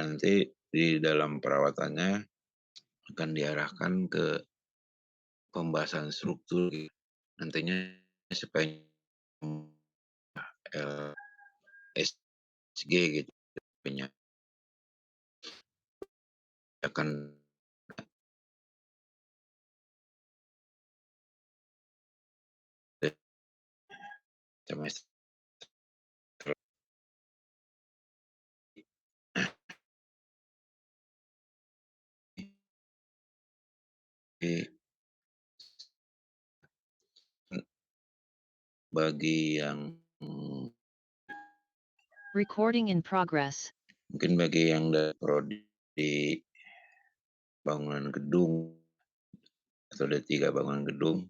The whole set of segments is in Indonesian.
nanti di dalam perawatannya akan diarahkan ke pembahasan struktur gitu. Nantinya supaya LSG gitu akan semester ini bagi yang Recording in progress. mungkin bagi yang dari prodi bangunan gedung atau D3 bangunan gedung,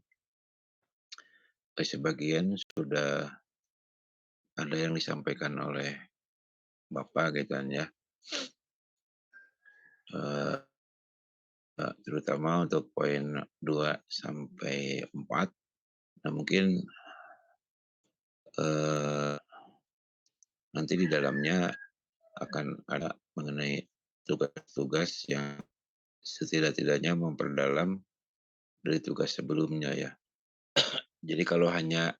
sebagian sudah ada yang disampaikan oleh Bapak gitu kan ya, eee terutama untuk poin 2 sampai 4. Nah mungkin, eee, nanti di dalamnya akan ada mengenai tugas-tugas yang setidak-tidaknya memperdalam dari tugas sebelumnya ya. Jadi kalau hanya,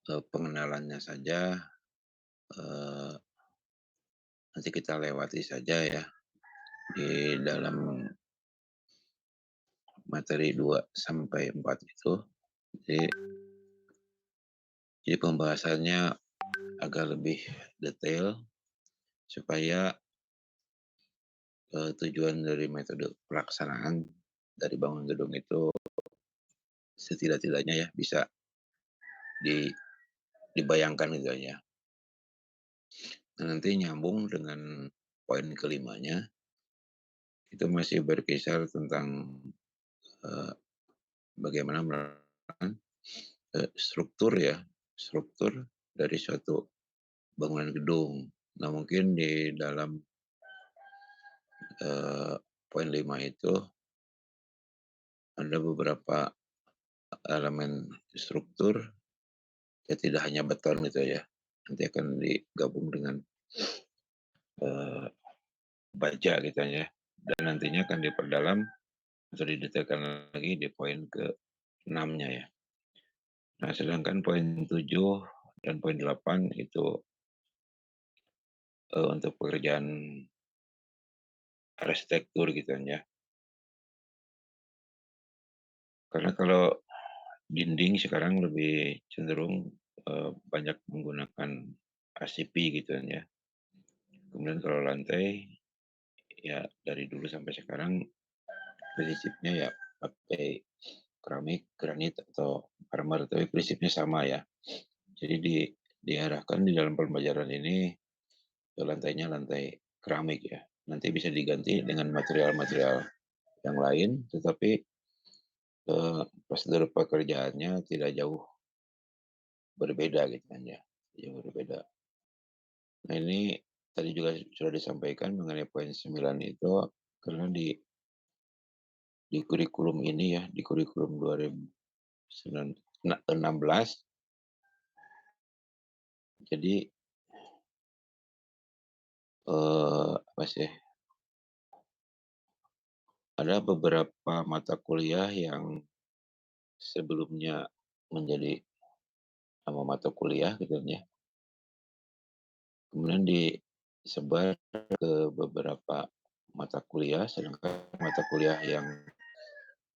pengenalannya saja, eee, nanti kita lewati saja ya di dalam materi 2 sampai 4 itu. Jadi pembahasannya agak lebih detail supaya, tujuan dari metode pelaksanaan dari bangun gedung itu setidak-tidaknya ya bisa di dibayangkan gitu ya. Nah, nanti nyambung dengan poin kelimanya, itu masih berkisar tentang, eee, bagaimana melakukan, struktur ya, struktur dari suatu bangunan gedung. Nah, mungkin di dalam, eee, poin 5 itu ada beberapa elemen struktur, ya tidak hanya beton gitu ya, nanti akan digabung dengan, eee, baja gitu ya, dan nantinya akan diperdalam atau didetailkan lagi di poin ke-6-nya ya. Nah, sedangkan poin 7 dan poin 8 itu, untuk pekerjaan arsitektur gitu kan ya. Karena kalau dinding sekarang lebih cenderung, banyak menggunakan RCP gitu kan ya. Kemudian kalau lantai, ya dari dulu sampai sekarang prinsipnya ya pakai keramik, granit, atau marmer, tapi prinsipnya sama ya. Jadi diarahkan di dalam pembelajaran ini lantainya lantai keramik ya. Nanti bisa diganti dengan material-material yang lain, tetapi, prosedur pekerjaannya tidak jauh berbeda gitu kan ya, jauh berbeda. Nah ini tadi juga sudah disampaikan mengenai poin 9 itu, karena di kurikulum ini ya, di kurikulum 2016, jadi, apa sih, ada beberapa mata kuliah yang sebelumnya menjadi nama mata kuliah gitu kan ya, kemudian disebar ke beberapa mata kuliah, sedangkan mata kuliah yang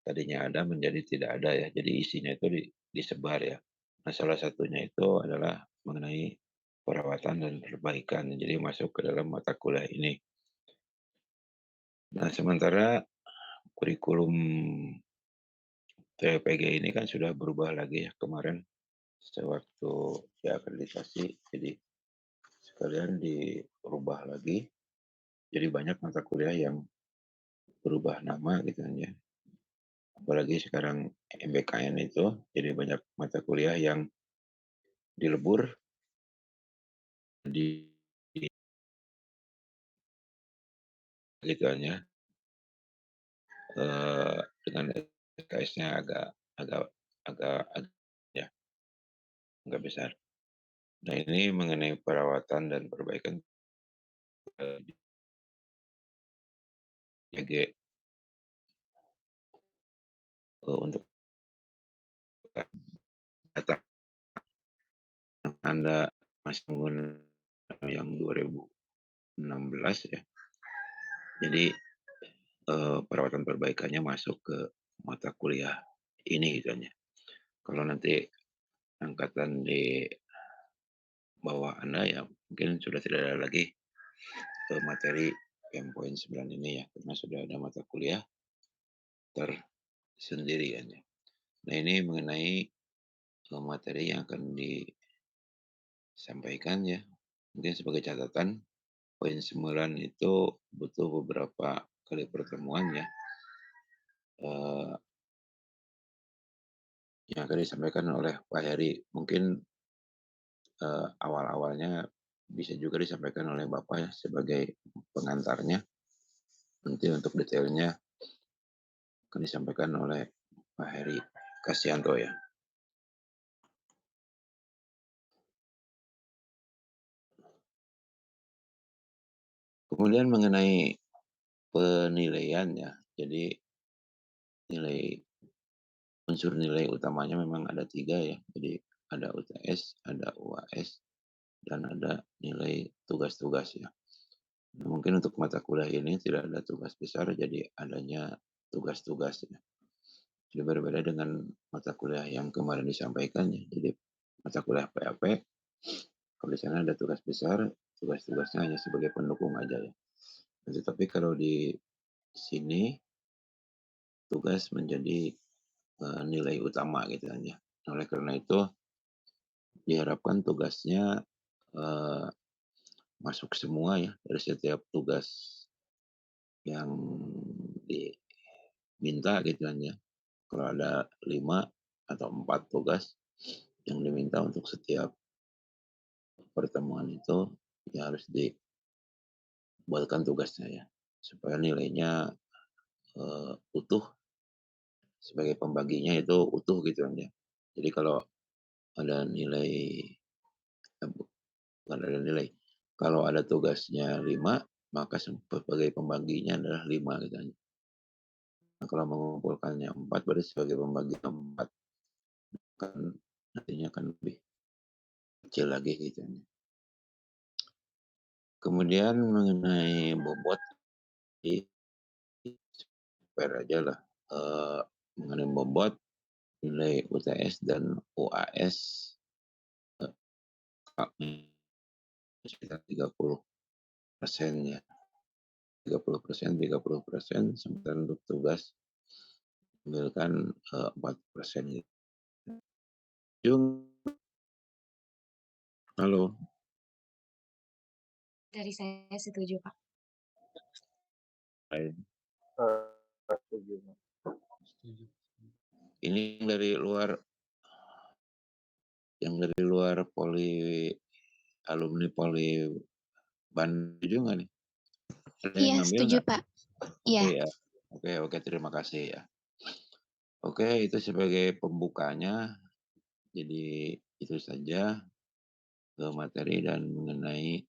tadinya ada menjadi tidak ada ya, jadi isinya itu disebar ya. Nah, salah satunya itu adalah mengenai perawatan dan perbaikan, jadi masuk ke dalam mata kuliah ini. Nah, sementara kurikulum TPG ini kan sudah berubah lagi ya kemarin sewaktu diakreditasi, jadi sekalian dirubah lagi, jadi banyak mata kuliah yang berubah nama gitu kan ya. Apalagi sekarang MBKN itu, jadi banyak mata kuliah yang dilebur di gitu kan ya, dengan SKS-nya agak agak agak ya, agak besar. Nah ini mengenai perawatan dan perbaikan JG, untuk data Anda masih menggunakan yang 2016 ya. Jadi, perawatan perbaikannya masuk ke mata kuliah ini gitu kan ya. Kalau nanti angkatan di bawah Anda ya mungkin sudah tidak ada lagi, materi yang poin 9 ini ya, karena sudah ada mata kuliah tersendiri kan ya. Nah ini mengenai, materi yang akan disampaikan ya, mungkin sebagai catatan, poin 9 itu butuh beberapa kali pertemuan ya, eee, yang akan disampaikan oleh Pak Heri. Mungkin, awal-awalnya bisa juga disampaikan oleh Bapak ya sebagai pengantarnya, nanti untuk detailnya akan disampaikan oleh Pak Heri Kasyanto ya. Kemudian mengenai penilaian ya, jadi nilai unsur nilai utamanya memang ada 3 ya, jadi ada UTS, ada UAS, dan ada nilai tugas-tugas ya. Nah, mungkin untuk mata kuliah ini tidak ada tugas besar, jadi adanya tugas-tugas ya. Jadi berbeda dengan mata kuliah yang kemarin disampaikan ya, jadi mata kuliah PAP, kalau di sana ada tugas besar, tugas-tugasnya hanya sebagai pendukung aja ya. Nah, tetapi kalau di sini tugas menjadi, nilai utama gitu kan ya. Oleh karena itu diharapkan tugasnya, eee, masuk semua ya dari setiap tugas yang diminta gitu kan ya. Kalau ada 5 atau 4 tugas yang diminta untuk setiap pertemuan itu, ya harus dibuatkan tugasnya ya, supaya nilainya, utuh, sebagai pembaginya itu utuh gitu kan ya. Jadi kalau ada nilai bukan ada nilai, kalau ada tugasnya 5 maka sebagai pembaginya adalah 5 gitu kan. Nah, kalau mengumpulkannya 4 berarti sebagai pembagi 4 kan nantinya kan lebih kecil lagi gitu kan. Kemudian mengenai bobot i fair ajalah, mengenai bobot, nilai UTS dan UAS, sekitar 30% ya, 30%, sementara untuk tugas ambilkan, 40% gitu. Jung, halo, Dari saya setuju, Pak. hai. Setuju, Mas. Ini yang dari luar alumni Poli Bandung juga nih? Ada yang Iya, ngambil setuju, nggak? Pak. Oke Iya. ya. Oke oke, terima kasih ya. Oke, itu sebagai pembukanya, jadi itu saja, materi dan mengenai,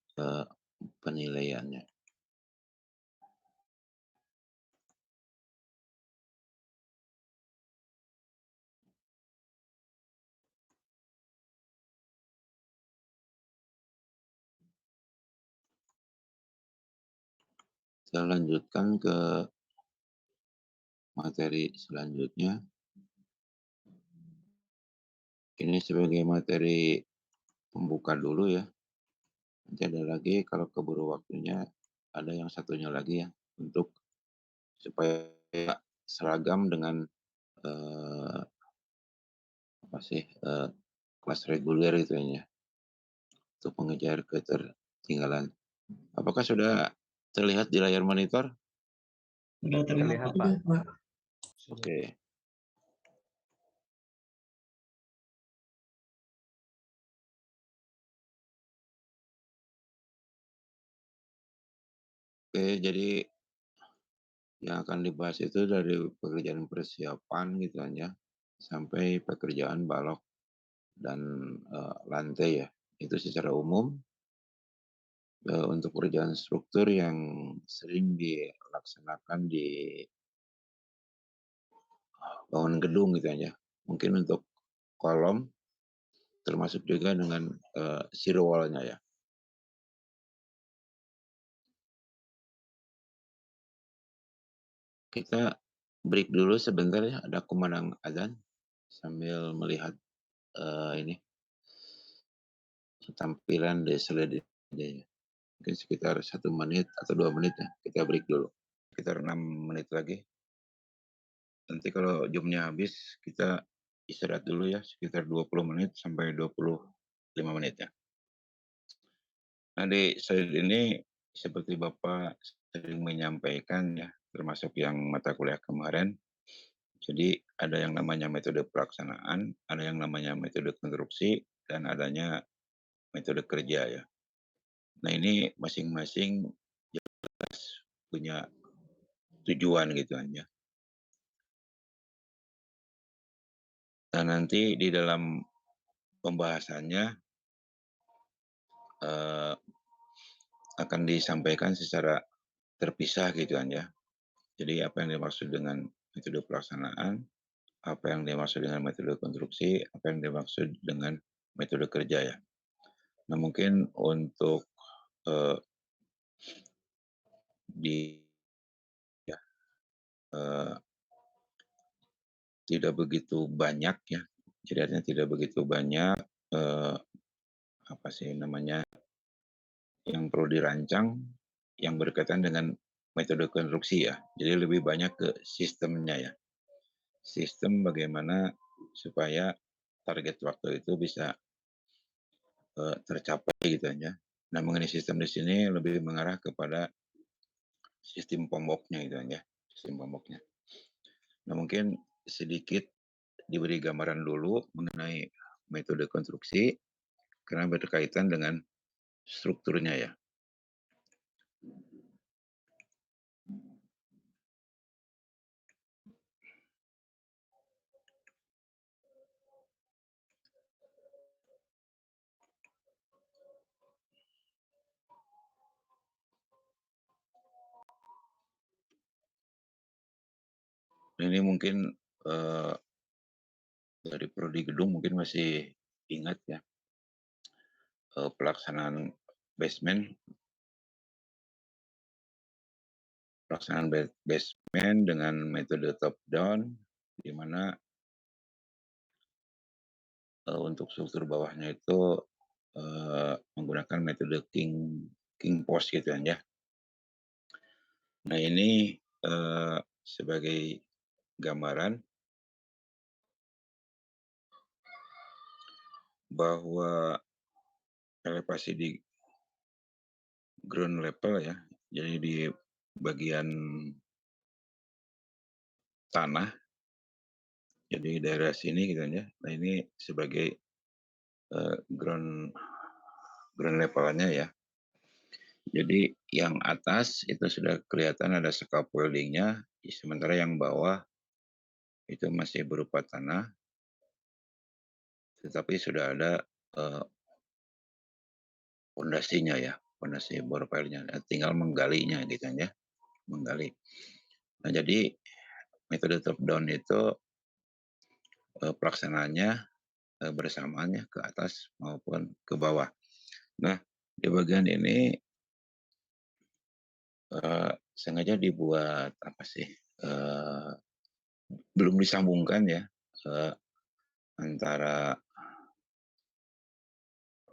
penilaiannya. Saya lanjutkan ke materi selanjutnya. Ini sebagai materi pembuka dulu ya, nanti ada lagi kalau keburu waktunya, ada yang satunya lagi ya, untuk supaya seragam dengan, eee, apa sih, kelas reguler itu ya, untuk mengejar ketertinggalan. Apakah sudah terlihat di layar monitor? Sudah terlihat, Terlihat, Pak. Pak. Oke. Oke, jadi yang akan dibahas itu dari pekerjaan persiapan gitu kan ya, sampai pekerjaan balok dan, lantai ya. Itu secara umum, untuk pekerjaan struktur yang sering dilaksanakan di bangunan gedung gitu aja. Mungkin untuk kolom, termasuk juga dengan, shear wall-nya ya. Kita break dulu sebentar ya, ada kumandang adzan, sambil melihat, ini, tampilan di slide ini. Mungkin sekitar 1 menit atau 2 menit ya, kita break dulu. Sekitar 6 menit lagi. Nanti kalau jamnya habis, kita istirahat dulu ya, sekitar 20 menit sampai 25 menit ya. Nah, di slide ini seperti Bapak sering menyampaikan ya, termasuk yang mata kuliah kemarin, jadi ada yang namanya metode pelaksanaan, ada yang namanya metode konstruksi, dan adanya metode kerja ya. Nah, ini masing-masing punya tujuan gitu aja. Nah, nanti di dalam pembahasannya eh, akan disampaikan secara terpisah gitu kan ya. Jadi apa yang dimaksud dengan metode pelaksanaan, apa yang dimaksud dengan metode konstruksi, apa yang dimaksud dengan metode kerja ya. Nah, mungkin untuk eh, di ya, eh, tidak begitu banyak ya. Jadi artinya tidak begitu banyak apa sih namanya yang perlu dirancang yang berkaitan dengan metode konstruksi ya. Jadi lebih banyak ke sistemnya ya. Sistem bagaimana supaya target waktu itu bisa tercapai gitu ya. Nah, mengenai sistem di sini lebih mengarah kepada sistem pomoknya gitu ya, sistem pomoknya. Nah, mungkin sedikit diberi gambaran dulu mengenai metode konstruksi karena berkaitan dengan strukturnya ya. Nah, ini mungkin eh, dari prodi gedung mungkin masih ingat ya pelaksanaan basement, basement dengan metode top down, di mana untuk struktur bawahnya itu menggunakan metode king post gitu kan ya. Nah, ini sebagai gambaran bahwa elevasi di ground level ya, jadi di bagian tanah, jadi daerah sini gitu kan ya. Nah, ini sebagai ground ground levelnya ya. Jadi yang atas itu sudah kelihatan ada scaffolding-nya, sementara yang bawah itu masih berupa tanah, tetapi sudah ada pondasinya ya, pondasi bor pilenya, tinggal menggalinya gitu kan ya, menggali. Nah, jadi metode top down itu pelaksanaannya bersamaannya ke atas maupun ke bawah. Nah, di bagian ini sengaja dibuat apa sih, belum disambungkan ya antara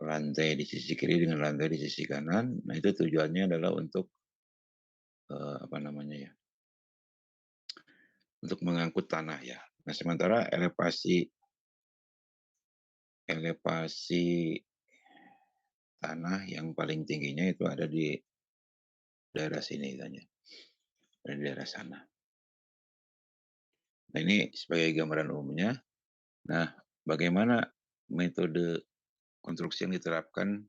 lantai di sisi kiri dengan lantai di sisi kanan. Nah, itu tujuannya adalah untuk apa namanya ya, untuk mengangkut tanah ya. Nah, sementara elevasi elevasi tanah yang paling tingginya itu ada di daerah sini tanya, di daerah sana. Nah, ini sebagai gambaran umumnya. Nah, bagaimana metode konstruksi yang diterapkan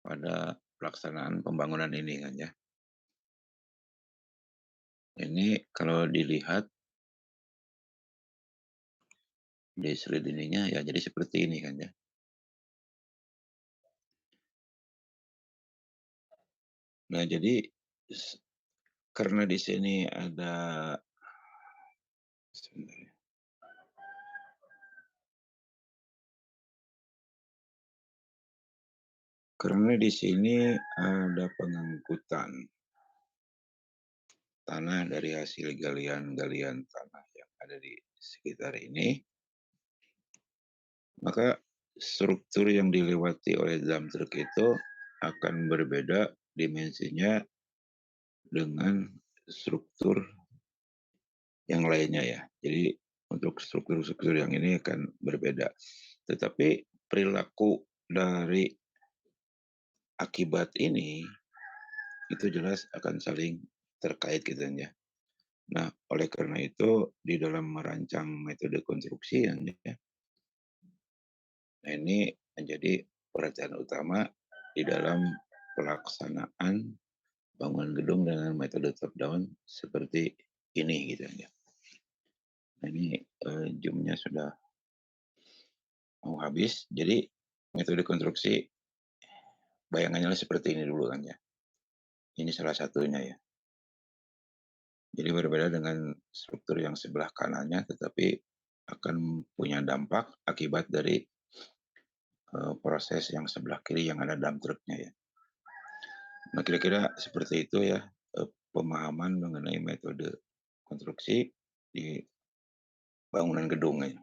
pada pelaksanaan pembangunan ini kan ya. Ini kalau dilihat di slide ininya ya jadi seperti ini kan ya. Nah, jadi karena di sini ada sebentar ya, karena di sini ada pengangkutan tanah dari hasil galian-galian tanah yang ada di sekitar ini, maka struktur yang dilewati oleh dump truck itu akan berbeda dimensinya dengan struktur yang lainnya ya. Jadi untuk struktur-struktur yang ini akan berbeda. Tetapi perilaku dari akibat ini itu jelas akan saling terkait gitu ya. Nah, oleh karena itu di dalam merancang metode konstruksi yang ya, nah ini menjadi perhatian utama di dalam pelaksanaan bangunan gedung dengan metode top down seperti ini gitu ya. Nah ini zoom sudah mau habis. Jadi metode konstruksi bayangannya seperti ini dulu kan ya. Ini salah satunya ya. Jadi berbeda dengan struktur yang sebelah kanannya, tetapi akan punya dampak akibat dari proses yang sebelah kiri yang ada dump truknya ya. Nah kira-kira seperti itu ya pemahaman mengenai metode konstruksi di bangunan gedung ya.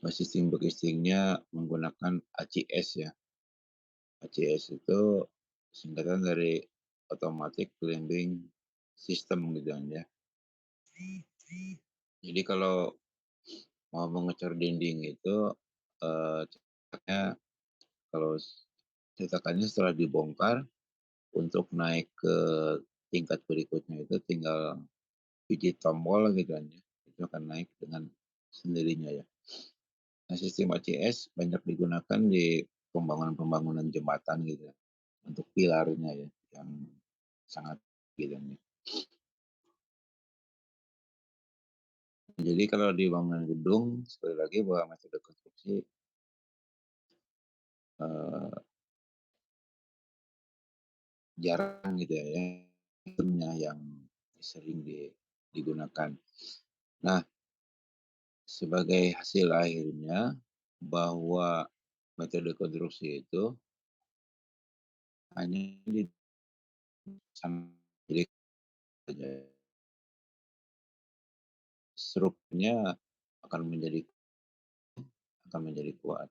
Sistem booking-nya menggunakan ACS ya. ACS itu singkatan dari Automatic Climbing System gitu kan ya. Jadi kalau mau mengejar dinding itu cetaknya kalau cetakannya setelah dibongkar untuk naik ke tingkat berikutnya itu tinggal pijit tombol gitu kan ya. Itu akan naik dengan sendirinya ya. Nah, sistem ACS banyak digunakan di pembangunan-pembangunan jembatan gitu ya, untuk pilarnya ya, yang sangat gitu ya. Jadi kalau di bangunan gedung, sekali lagi bahwa metode konstruksi eh, jarang gitu ya, yang sering digunakan. Nah, sebagai hasil akhirnya bahwa metode konstruksi itu hanya di jadi strukturnya akan menjadi kuat.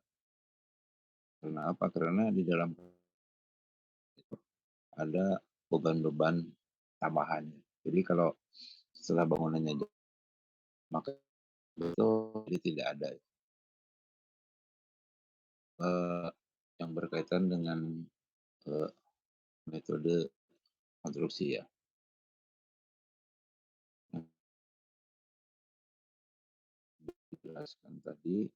Karena apa? Karena di dalam itu ada beban-beban tambahan. Jadi kalau setelah bangunannya maka itu jadi tidak ada eh, yang berkaitan dengan eh, metode konstruksi ya. Yang dijelaskan tadi.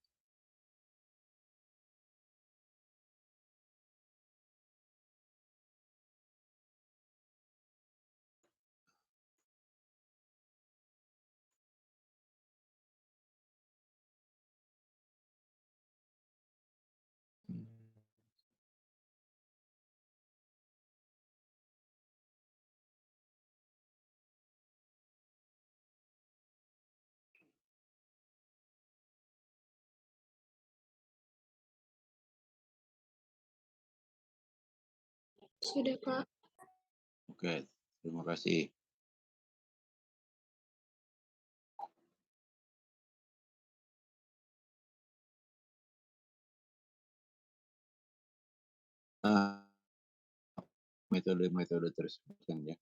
Sudah, Kak. Oke, terima kasih. Nah, metode-metode tersebut kan ya.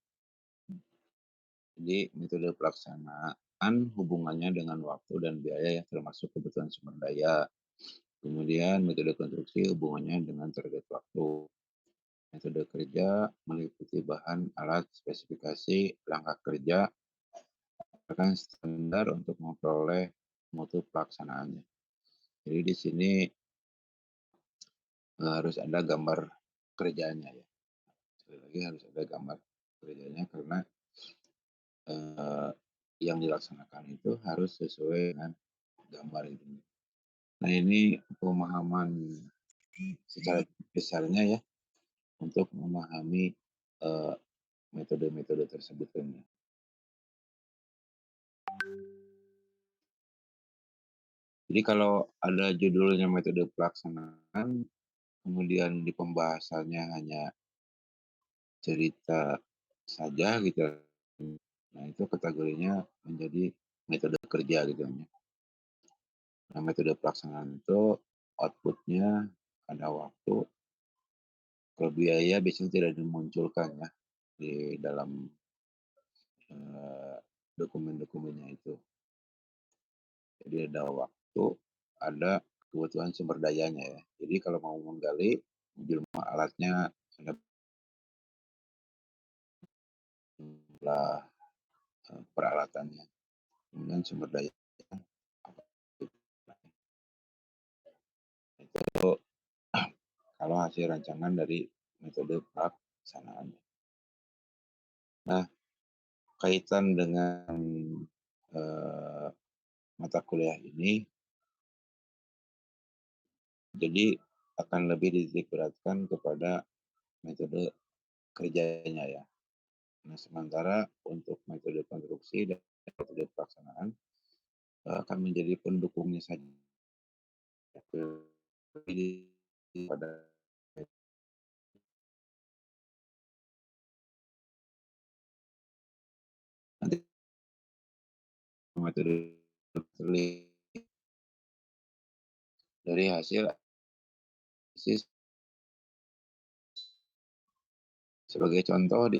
Jadi metode pelaksanaan hubungannya dengan waktu dan biaya ya, termasuk kebutuhan sumber daya. Kemudian metode konstruksi hubungannya dengan target waktu. Metode kerja meliputi bahan, alat, spesifikasi, langkah kerja, bahkan standar untuk memperoleh mutu pelaksanaannya. Jadi di sini harus ada gambar kerjanya ya. Sekali lagi harus ada gambar kerjanya karena yang dilaksanakan itu harus sesuai dengan gambar itu. Nah, ini pemahaman secara besarnya ya, untuk memahami, eee, metode-metode tersebut kan ya. Jadi kalau ada judulnya metode pelaksanaan, kemudian di pembahasannya hanya cerita saja gitu, nah itu kategorinya menjadi metode kerja gitu kan ya. Nah, metode pelaksanaan itu output-nya ada waktu, kalau biaya biasanya tidak dimunculkan ya di dalam, eee, dokumen-dokumennya itu. Jadi ada waktu, ada kebutuhan sumber dayanya ya. Jadi kalau mau menggali, jumlah alatnya, ada jumlah, peralatannya, kemudian sumber daya apa gitu. Nah, itu kalau hasil rancangan dari metode pelaksanaan. Nah, kaitan dengan, eee, mata kuliah ini, jadi akan lebih dititik beratkan kepada metode kerjanya ya. Nah, sementara untuk metode konstruksi dan metode pelaksanaan, akan menjadi pendukungnya saja, lebih pada nanti metode dari hasil analisis. Sebagai contoh di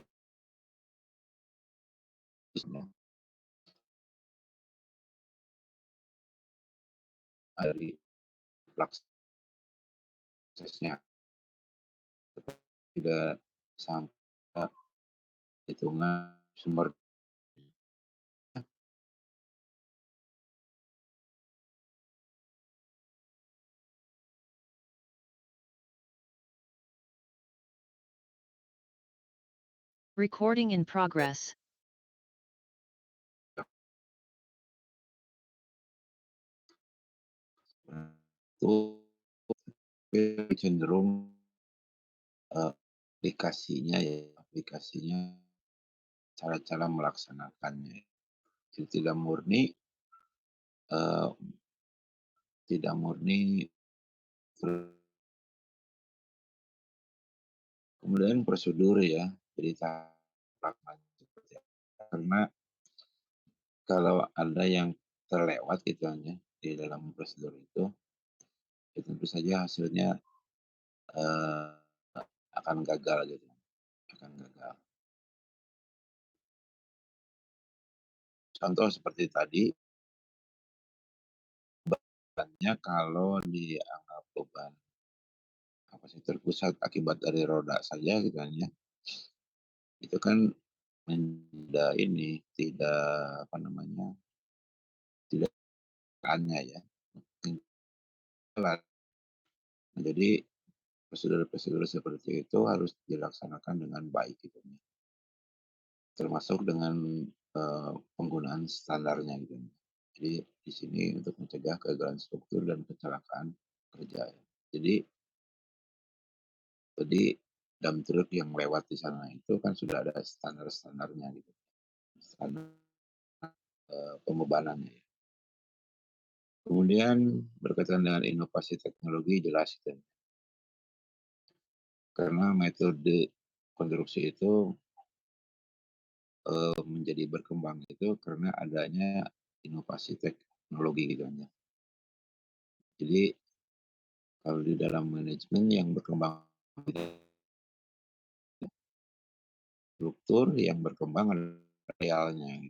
dari prosesnya tidak sampai hitungan sumber. Recording in progress. Itu cenderung, aplikasinya cara-cara melaksanakannya. Jadi eee, tidak murni kemudian prosedur ya, jadi tahapan seperti apa. Karena kalau ada yang terlewat gitu kan ya, di dalam prosedur itu, ya tentu saja hasilnya, eee, akan gagal gitu, akan gagal. Contoh seperti tadi, bebannya kalau dianggap beban apa sih, terpusat akibat dari roda saja gitu kan ya, itu kan tidak ini, tidak apa namanya, tidak hanya ya, mungkin telat. Nah, jadi prosedur-prosedur seperti itu harus dilaksanakan dengan baik gitu ya, termasuk dengan, penggunaan standarnya gitu. Jadi di sini untuk mencegah kegagalan struktur dan kecelakaan kerja ya. Jadi dump truck yang lewat di sana itu kan sudah ada standar-standarnya gitu, standar, pembebanannya ya. Kemudian berkaitan dengan inovasi teknologi jelas itu, karena metode konstruksi itu, menjadi berkembang itu karena adanya inovasi teknologi gitu kan ya. Jadi kalau di dalam manajemen yang berkembang struktur yang berkembang adalah realnya.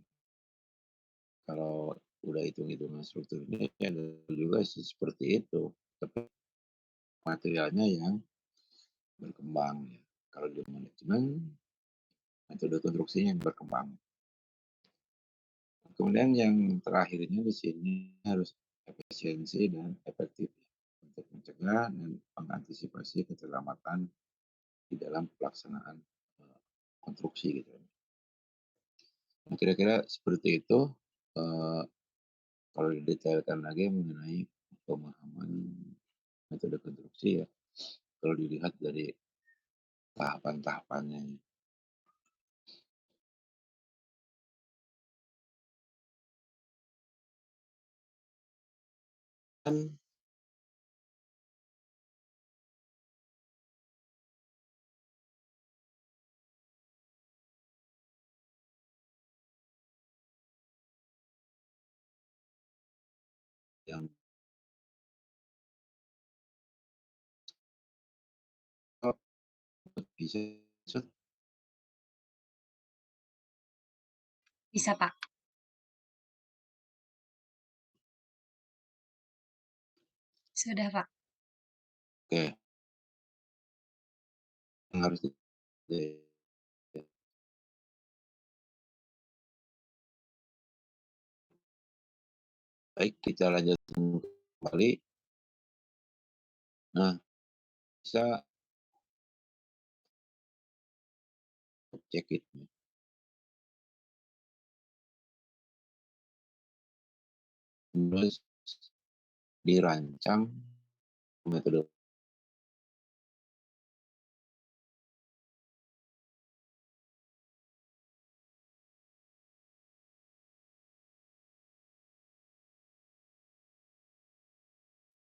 Kalau udah hitung-hitungan strukturnya ya juga sih seperti itu, tapi materialnya yang berkembang ya. Kalau di manajemen, metode konstruksinya yang berkembang. Kemudian yang terakhirnya di sini harus efisiensi dan efektif ya, untuk mencegah dan mengantisipasi keselamatan di dalam pelaksanaan, konstruksi gitu. Nah, kira-kira seperti itu, eee, kalau didetailkan lagi mengenai pemahaman metode konstruksi ya, kalau dilihat dari tahapan-tahapannya. Dan yang bisa Bisa, Pak. Sudah, Pak. oke, yang harus baik, kita lanjutkan kembali. Nah, bisa cek itu. Terus dirancang metode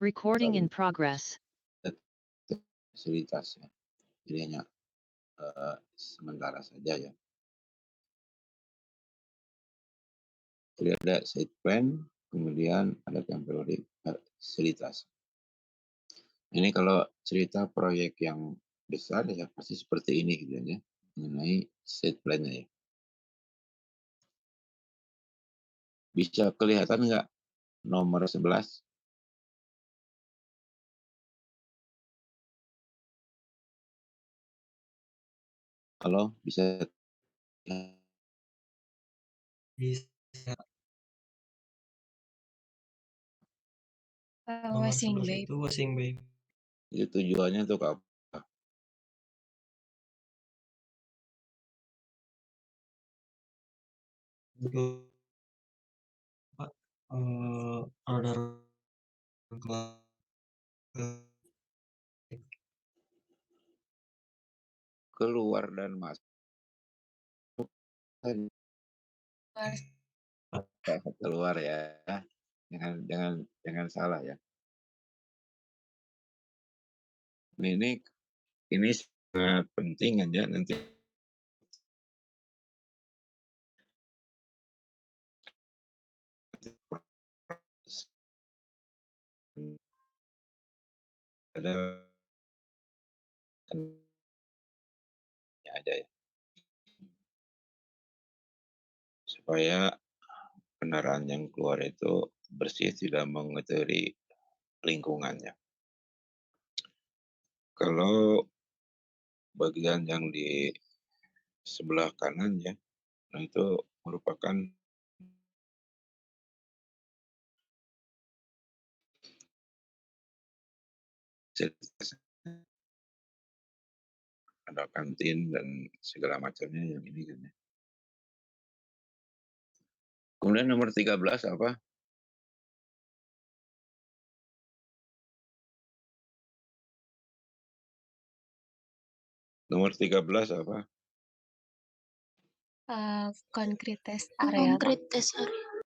Recording in progress. fasilitas ya. Jadi hanya sementara saja ya. Jadi ada site plan, kemudian ada temporary fasilitas. Ini kalau cerita proyek yang besar ya pasti seperti ini gitu ya, mengenai site plan-nya ya. Bisa kelihatan nggak nomor 11? Halo, bisa Bisa. Nomor Washing 11 Bay. itu washing bay. itu tujuannya untuk apa? Untuk Pak, radar Keluar dan masuk keluar ya. Jangan salah ya. Ini sangat penting aja nanti ada aja ya, supaya kendaraan yang keluar itu bersih, tidak mengotori lingkungannya. Kalau bagian yang di sebelah kanan ya, nah itu merupakan ada kantin dan segala macamnya yang ini kan ya. Kemudian nomor 13 apa? Nomor 13 apa? Concrete test area. Concrete test area.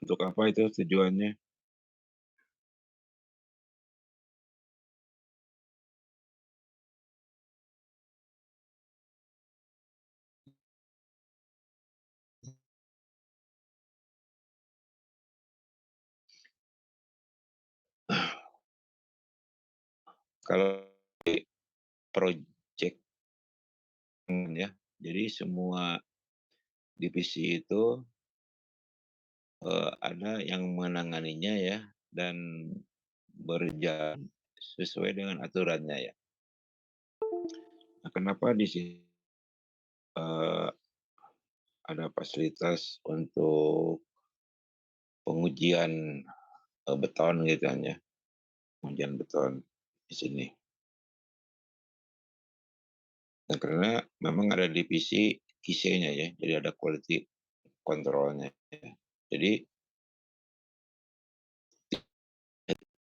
Untuk apa itu tujuannya? Kalau di project ya, jadi semua divisi itu ada yang menanganinya ya dan berjalan sesuai dengan aturannya ya. Nah, kenapa di sini ada fasilitas untuk pengujian beton gitu kan ya, pengujian beton di sini. Nah, karena memang ada divisi QC-nya ya, jadi ada quality control-nya. Jadi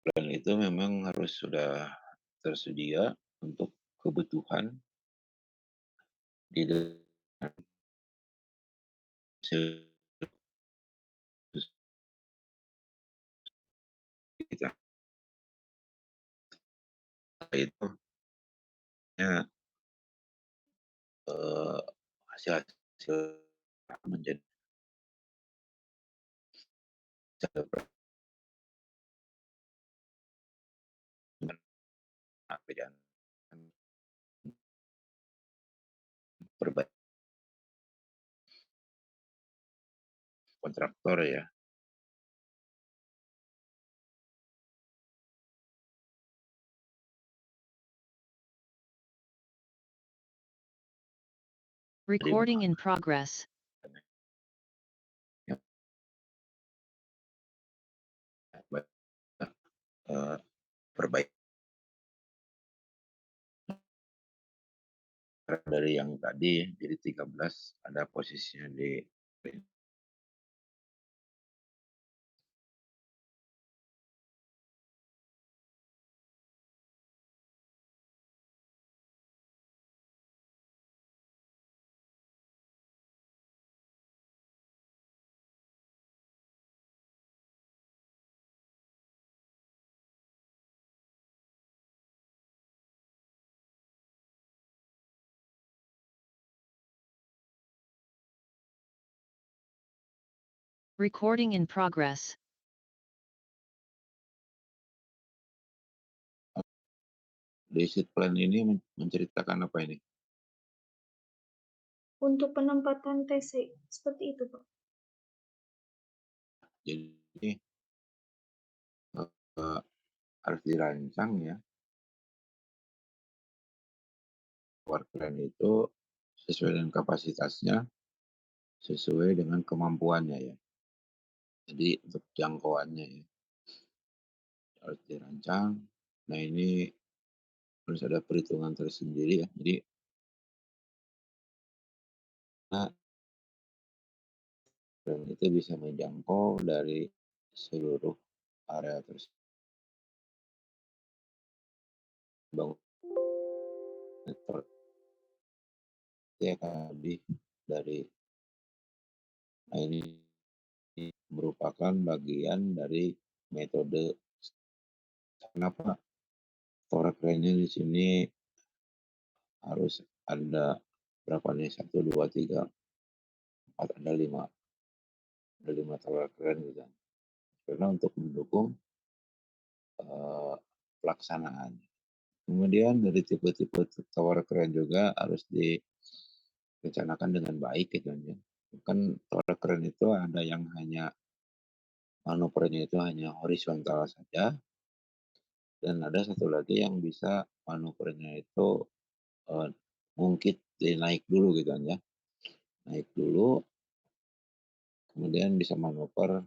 plan itu memang harus sudah tersedia untuk kebutuhan di depan kita itu ya, eee, hasil-hasil menjadi pekerjaan perbaikan kontraktor ya. Jadi Recording in progress. ya, perbaikan dari yang tadi jadi 13 ada posisinya di Recording in progress. Deceit plan ini menceritakan apa ini? Untuk penempatan TC, seperti itu, Pak. Jadi, eee, harus dirancang ya, tower crane itu sesuai dengan kapasitasnya, sesuai dengan kemampuannya ya. Jadi untuk jangkauannya ya, harus dirancang. Nah ini harus ada perhitungan tersendiri ya. Jadi, nah, crane itu bisa menjangkau dari seluruh area tersebut. Dia akan lebih dari, nah ini merupakan bagian dari metode. Kenapa tower crane-nya di sini harus ada berapa nih, 1, 2, 3, 4, ada 5 tower crane gitu kan. Karena untuk mendukung, eee, pelaksanaan. Kemudian dari tipe-tipe tower crane juga harus direncanakan dengan baik gitu kan ya. Kan tower crane itu ada yang hanya manuvernya itu hanya horizontal saja, dan ada satu lagi yang bisa manuvernya itu, eee, ngungkit, jadi naik dulu gitu kan ya. Naik dulu, kemudian bisa manuver,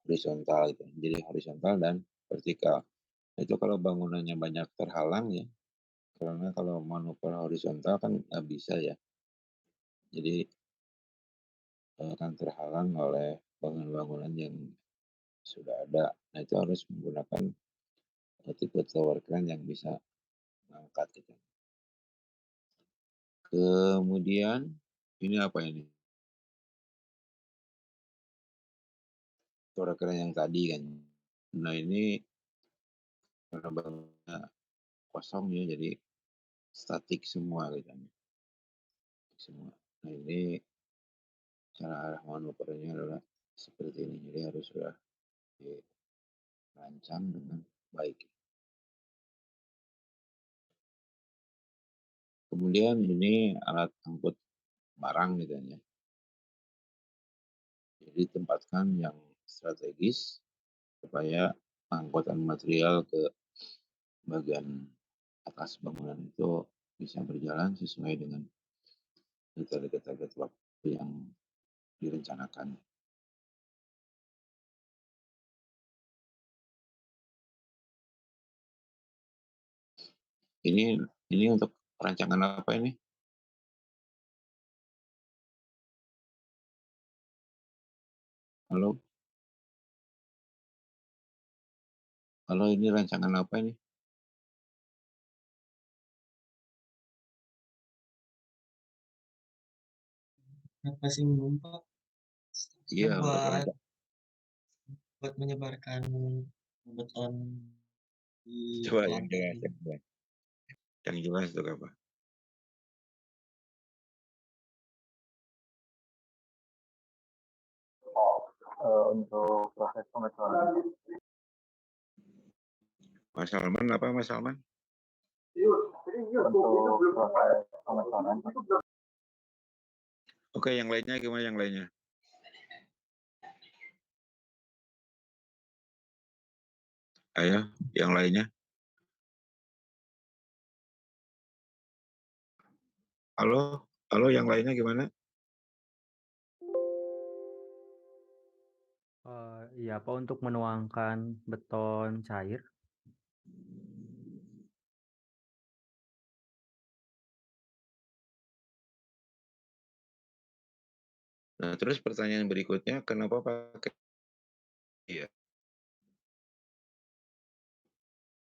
horizontal gitu, jadi horizontal dan vertikal. Itu kalau bangunannya banyak terhalang ya, karena kalau manuver horizontal kan nggak bisa ya. Jadi, akan terhalang oleh bangunan-bangunan yang sudah ada. Nah itu harus menggunakan, tipe tower crane yang bisa mengangkat gitu. Kemudian ini apa ini, tower crane yang tadi kan. Nah ini karena bangunannya kosong ya, jadi statik semua gitu kan, semua. Nah ini cara arah manuvernya adalah seperti ini, jadi harus sudah dirancang dengan baik. Kemudian ini alat angkut barang gitu kan ya, jadi tempatkan yang strategis supaya pengangkutan material ke bagian atas bangunan itu bisa berjalan sesuai dengan target-target waktu yang direncanakan. Ini ini untuk rancangan apa ini? Halo? Halo, ini rancangan apa ini? Masih belum Pak. Saya Iya, untuk buat rancangan. menyebarkan beton di Coba yang jelas, lantai. yang jelas. Yang jelas untuk apa? Untuk proses pengecoran. Mas Salman apa Mas Salman? Untuk proses pengecoran. Oke, yang lainnya gimana yang lainnya? Ayo, yang lainnya. Halo, halo, yang lainnya gimana? Iya, Pak, untuk menuangkan beton cair. Nah, terus pertanyaan berikutnya, kenapa pakai iya?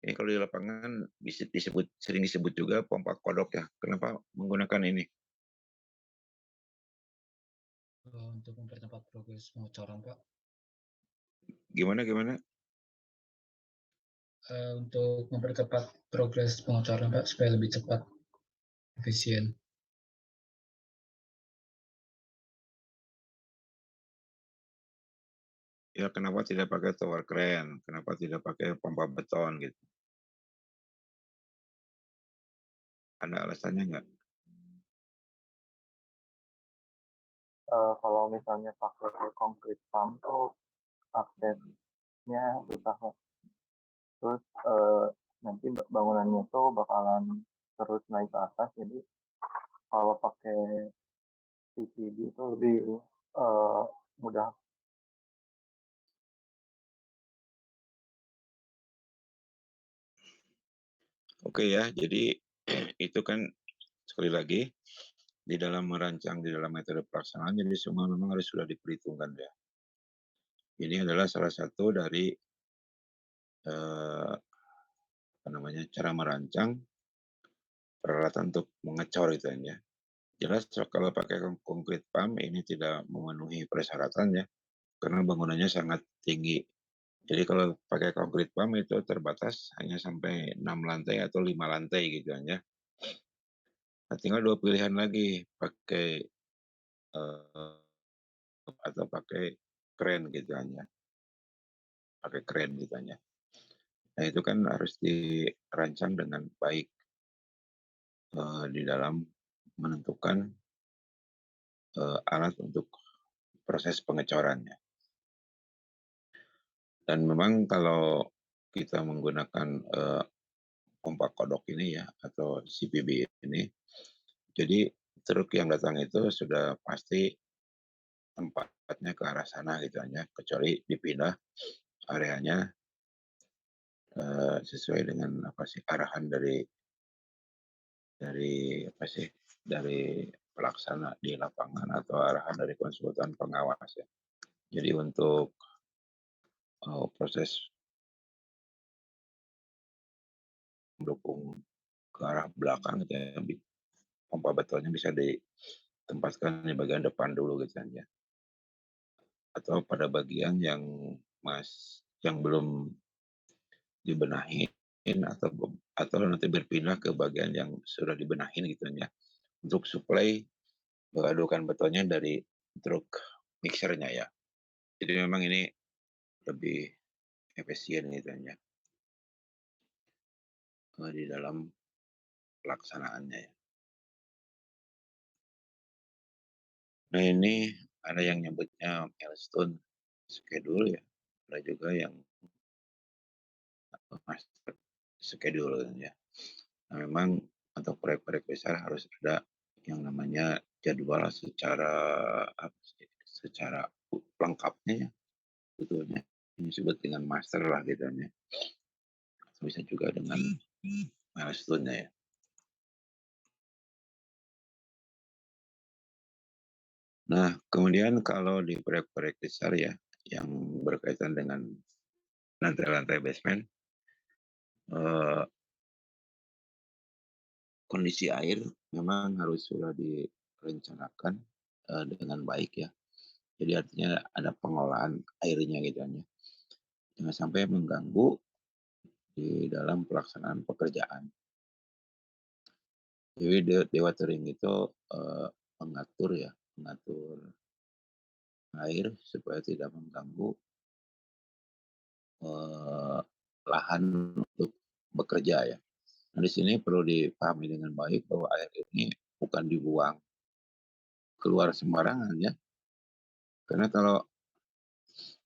Ini kalau di lapangan bisa disebut, sering disebut juga pompa kodok ya. Kenapa menggunakan ini? Untuk mempercepat progres pengecoran, Pak. Gimana? Untuk mempercepat progres pengecoran, Pak, supaya lebih cepat, efisien. Ya, kenapa tidak pakai tower crane? Kenapa tidak pakai pompa beton gitu? Ada alasannya nggak? Kalau misalnya pakai concrete pump tuh aksesnya susah. Terus nanti bangunannya tuh bakalan terus naik ke atas. Jadi kalau pakai PCB itu lebih mudah. Oke ya, jadi itu kan sekali lagi di dalam merancang, di dalam metode pelaksanaan, jadi semua memang harus sudah diperhitungkan ya. Ini adalah salah satu dari apa namanya, cara merancang peralatan untuk mengecor itu ya. Jelas kalau pakai concrete pump ini tidak memenuhi persyaratannya karena bangunannya sangat tinggi. Jadi kalau pakai concrete pump itu terbatas hanya sampai 6 lantai atau 5 lantai gitu ya. Nah, tinggal dua pilihan lagi, pakai atau pakai crane gitu hanya. Pakai crane gitu hanya. Nah, itu kan harus dirancang dengan baik di dalam menentukan alat untuk proses pengecorannya. Dan memang kalau kita menggunakan pompa kodok ini ya atau CPB ini, jadi truk yang datang itu sudah pasti tempatnya ke arah sana gitu hanya, kecuali dipindah areanya sesuai dengan apa sih arahan dari apa sih dari pelaksana di lapangan atau arahan dari konsultan pengawas ya. Jadi untuk proses mendukung ke arah belakang gitu ya, pompa betonnya bisa ditempatkan di bagian depan dulu gitu ya. Atau pada bagian yang belum dibenahin atau nanti berpindah ke bagian yang sudah dibenahin gitu ya. Untuk suplai mengadukan betonnya dari truk mixernya ya. Jadi memang ini lebih efisien gitu ya di dalam pelaksanaannya ya. Nah ini ada yang nyebutnya milestone schedule ya. Ada juga yang master schedule ya. Nah memang untuk proyek-proyek besar harus ada yang namanya jadwal secara lengkapnya ya, sebetulnya. Ini disebut dengan master lah gitu ya. Bisa juga dengan milestone ya. Nah, kemudian kalau di proyek-proyek besar ya, yang berkaitan dengan lantai-lantai basement, eee, kondisi air memang harus sudah direncanakan, dengan baik ya. Jadi artinya ada pengolahan airnya gitu kan ya, jangan sampai mengganggu di dalam pelaksanaan pekerjaan. Jadi dewatering itu, eee, mengatur air supaya tidak mengganggu, eee, lahan untuk bekerja ya. Nah, di sini perlu dipahami dengan baik bahwa air ini bukan dibuang keluar sembarangan ya, karena kalau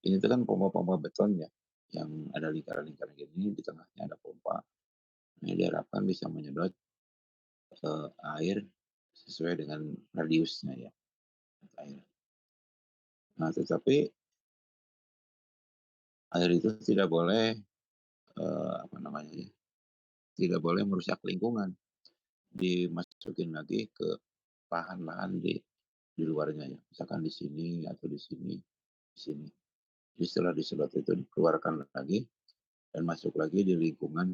ini tuh kan pompa-pompa beton ya, yang ada lingkaran-lingkaran gini, di tengahnya ada pompa. Nah, diharapkan bisa menyedot, air sesuai dengan radiusnya ya, air. Nah, tetapi air itu tidak boleh, apa namanya ya, tidak boleh merusak lingkungan, dimasukin lagi ke lahan-lahan di luarnya ya, misalkan di sini atau di sini, di sini. Jadi setelah disedot itu dikeluarkan lagi dan masuk lagi di lingkungan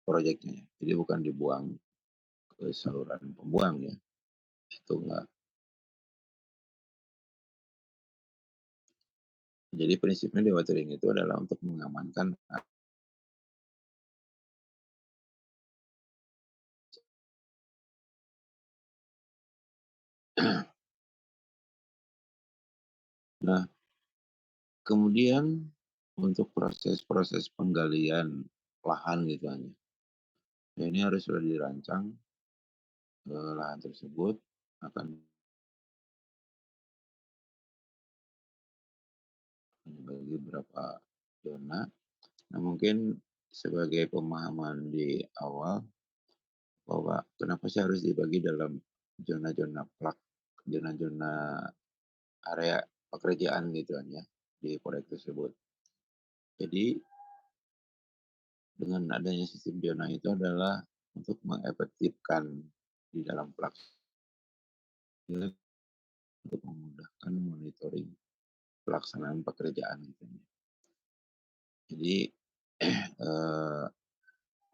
proyeknya ya. Jadi bukan dibuang ke saluran pembuang ya, itu enggak. Jadi prinsipnya dewatering itu adalah untuk mengamankan. Nah, kemudian untuk proses-proses penggalian lahan gitu kan ya. Ya ini harus sudah dirancang, lahan tersebut akan dibagi berapa zona. Nah, mungkin sebagai pemahaman di awal bahwa kenapa sih harus dibagi dalam zona-zona zona-zona area pekerjaan gitu kan ya, di proyek tersebut. Jadi dengan adanya sistem zona itu adalah untuk mengefektifkan di dalam pelaksanaan, untuk memudahkan monitoring pelaksanaan pekerjaan gitu ya. Jadi, eee,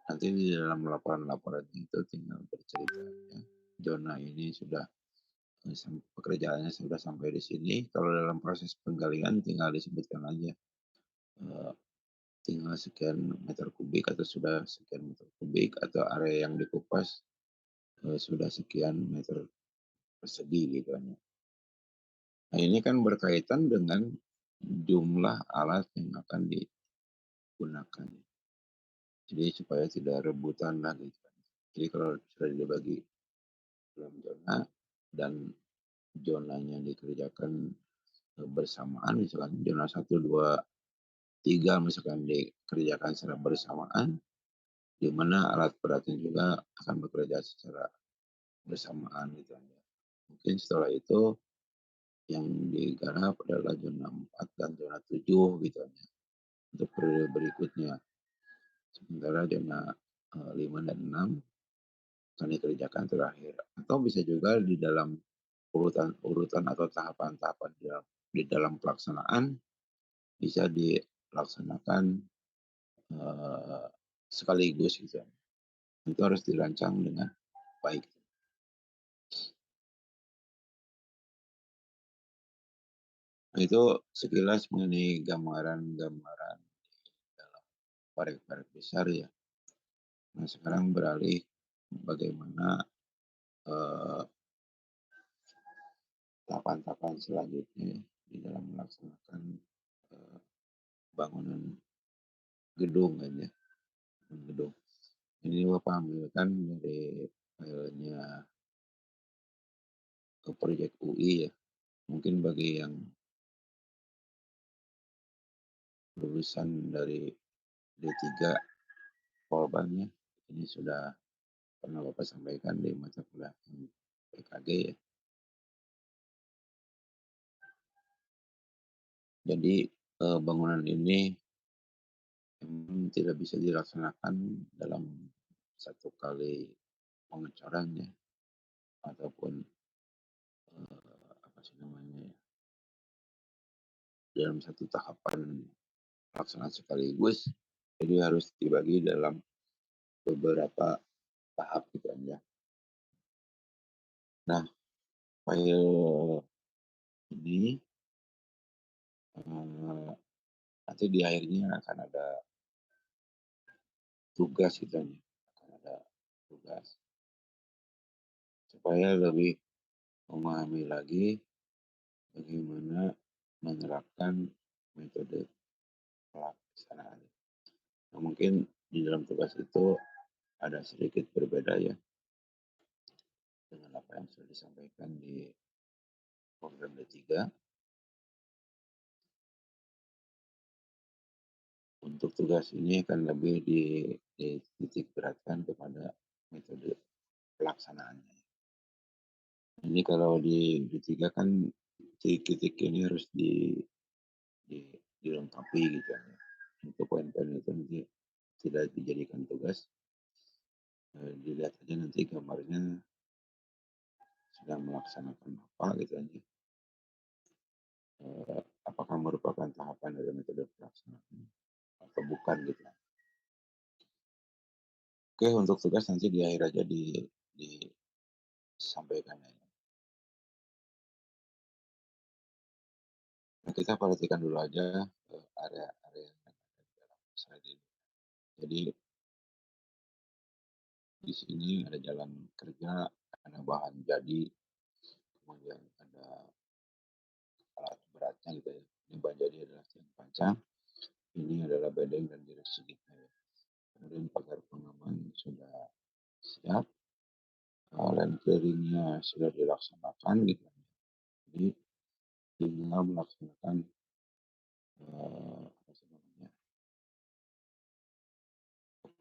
nanti di dalam laporan-laporan itu tinggal bercerita ya, zona ini sudah, pekerjaannya sudah sampai di sini, kalau dalam proses penggalian tinggal disebutkan aja, eee, tinggal sekian meter kubik atau sudah sekian meter kubik atau area yang dikupas, sudah sekian meter persegi gitu kan ya. Nah, ini kan berkaitan dengan jumlah alat yang akan digunakan. Jadi supaya tidak rebutan lah gitu kan. Jadi kalau sudah dibagi dalam zona dan zonanya dikerjakan, bersamaan misalkan zona 1, 2, 3 misalkan dikerjakan secara bersamaan, di mana alat beratnya juga akan bekerja secara bersamaan gitu kan ya. Mungkin setelah itu yang digarap adalah zona 4 dan zona 7 gitu kan ya, untuk periode berikutnya. Sementara zona, 5 dan 6 akan dikerjakan terakhir. Atau bisa juga di dalam urutan atau tahapan-tahapan di dalam pelaksanaan bisa dilaksanakan, eee, sekaligus gitu ya. Itu harus dirancang dengan baik. Nah, itu sekilas mengenai gambaran-gambaran dalam proyek-proyek besar ya. Nah, sekarang beralih bagaimana, eee, tahapan-tahapan selanjutnya di dalam melaksanakan, eee, bangunan gedung kan ya, gedung. Ini Bapak ambilkan dari filenya ke proyek UI ya. Mungkin bagi yang lulusan dari D3 Polbannya, ini sudah pernah Bapak sampaikan di mata kuliah PKG ya. Jadi, bangunan ini memang tidak bisa dilaksanakan dalam satu kali pengecoran ya, ataupun, apa sih namanya ya, dalam satu tahapan pelaksanaan sekaligus, jadi harus dibagi dalam beberapa tahap gitu kan ya. Nah, file ini nanti di akhirnya akan ada tugas gitu kan ya, akan ada tugas supaya lebih memahami lagi bagaimana menerapkan metode pelaksanaan. Nah, mungkin di dalam tugas itu ada sedikit berbeda ya dengan apa yang sudah disampaikan di program D3. Untuk tugas ini akan lebih dititik beratkan kepada metode pelaksanaannya. Ini kalau di D3 kan titik-titik ini harus dilengkapi gitu ya. Untuk poin-poin itu nanti tidak dijadikan tugas, dilihat aja nanti gambarnya sedang melaksanakan apa gitu aja. Apakah merupakan tahapan dari metode pelaksanaan atau bukan gitu. Oke, untuk tugas nanti di akhir aja disampaikan ya. Nah, kita perhatikan dulu aja area-area yang ada di dalam slide ini. Jadi di sini ada jalan kerja, ada bahan jadi, kemudian ada alat beratnya gitu ya. Ini bahan jadi adalah tiang panjang, ini adalah bedeng dan direksi kita ya. Kemudian pagar pengaman sudah siap, land clearingnya sudah dilaksanakan gitu. Jadi tinggal melaksanakan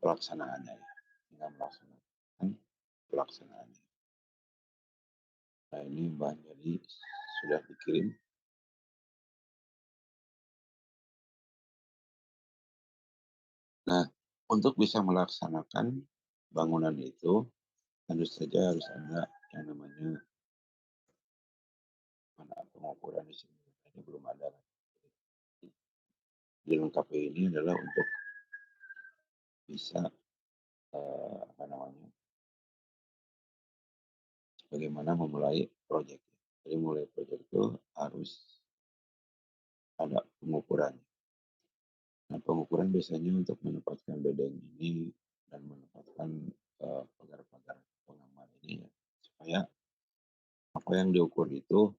pelaksanaannya ya. Tinggal melaksanakan pelaksanaannya. Nah, ini bahan jadi sudah dikirim. Nah, untuk bisa melaksanakan bangunan itu tentu saja harus ada yang namanya pengukuran di sini. Ini belum ada. Dilengkapi ini adalah untuk bisa apa namanya, bagaimana memulai proyek. Jadi mulai proyek itu harus ada pengukuran. Nah, pengukuran biasanya untuk menempatkan bedeng ini dan menempatkan pagar-pagar pengaman ini ya, supaya apa yang diukur itu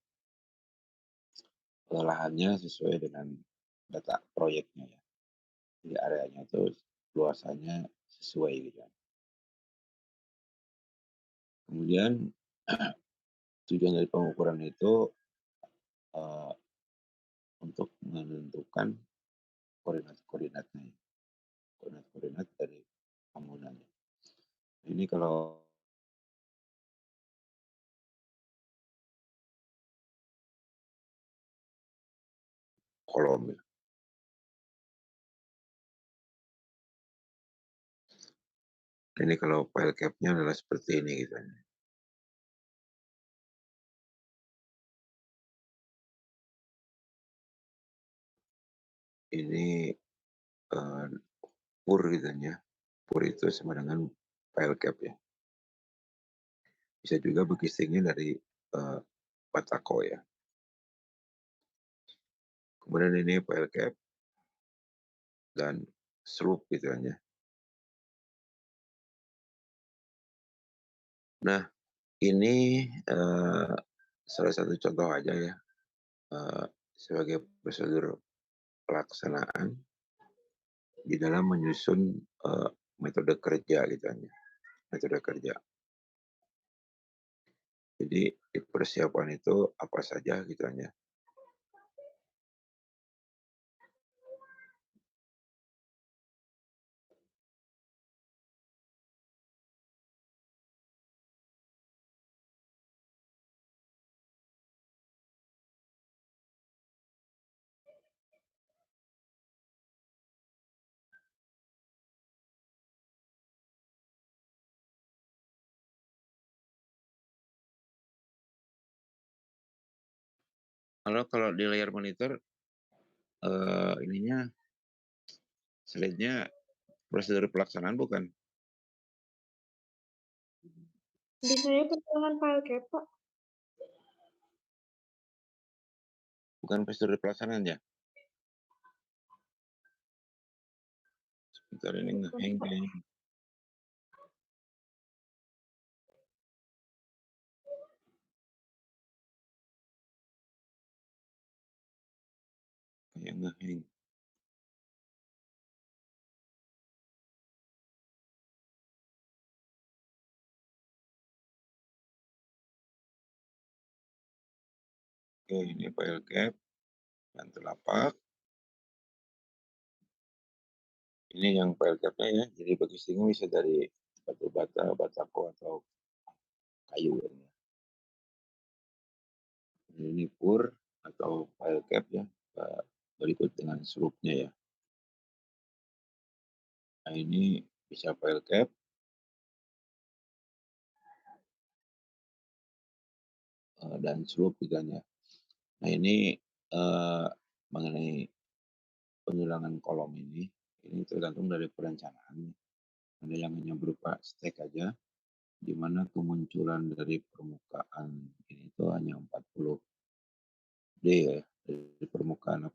lahannya sesuai dengan data proyeknya ya. Jadi areanya itu luasannya sesuai gitu. Kemudian tujuan dari pengukuran itu untuk menentukan koordinat-koordinatnya, koordinat-koordinat dari bangunannya. Ini kalau kolom ya. Ini kalau file cap-nya adalah seperti ini gitu. Ini pur gitu ya. Pur itu sama dengan file cap ya. Bisa juga bekistingnya dari Batako ya. Kemudian ini file cap dan slope gitu ya. Nah, ini salah satu contoh aja ya sebagai prosedur pelaksanaan di dalam menyusun metode kerja gitu ya. Metode kerja. Jadi di persiapan itu apa saja gitu ya. Kalau di layar monitor ininya slide-nya prosedur pelaksanaan bukan? Di saya penambahan file cap, Pak. Bukan prosedur pelaksanaan ya? Sebentar ini Bukan, nge-hang Pak. kayaknya. Kayak nge-hang. Oke, ini file cap dan telapak. Ini yang file cap-nya ya. Jadi backcasting bisa dari batu bata, batako atau kayu ya. Ini pur atau file cap ya. Berikut dengan slope-nya ya. Nah, ini bisa file cap. Dan slope tiganya. Nah, ini mengenai penghilangan kolom ini tergantung dari perencanaan. Ada yang hanya berupa stack aja, di mana kemunculan dari permukaan ini itu hanya 40D ya, dari permukaan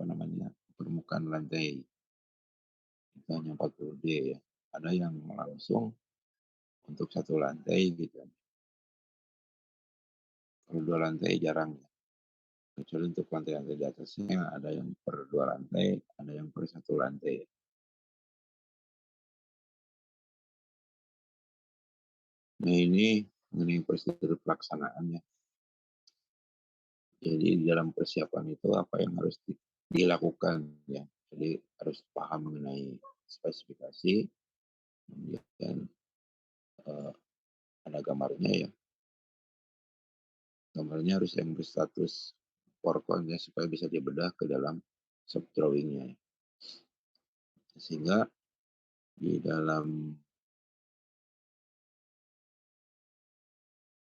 permukaan lantai itu hanya 40D ya. Ada yang langsung untuk satu lantai gitu. Kalau 2 lantai jarang ya. Kecuali untuk lantai-lantai di atasnya ada yang per 2 lantai, ada yang per 1 lantai. Nah, ini mengenai prosedur pelaksanaannya. Jadi di dalam persiapan itu apa yang harus dilakukan ya. Jadi harus paham mengenai spesifikasi, kemudian ada gambarnya ya. Gambarnya harus yang berstatus PowerPoint ya, supaya bisa dibedah ke dalam subdrawingnya. Ya. Sehingga di dalam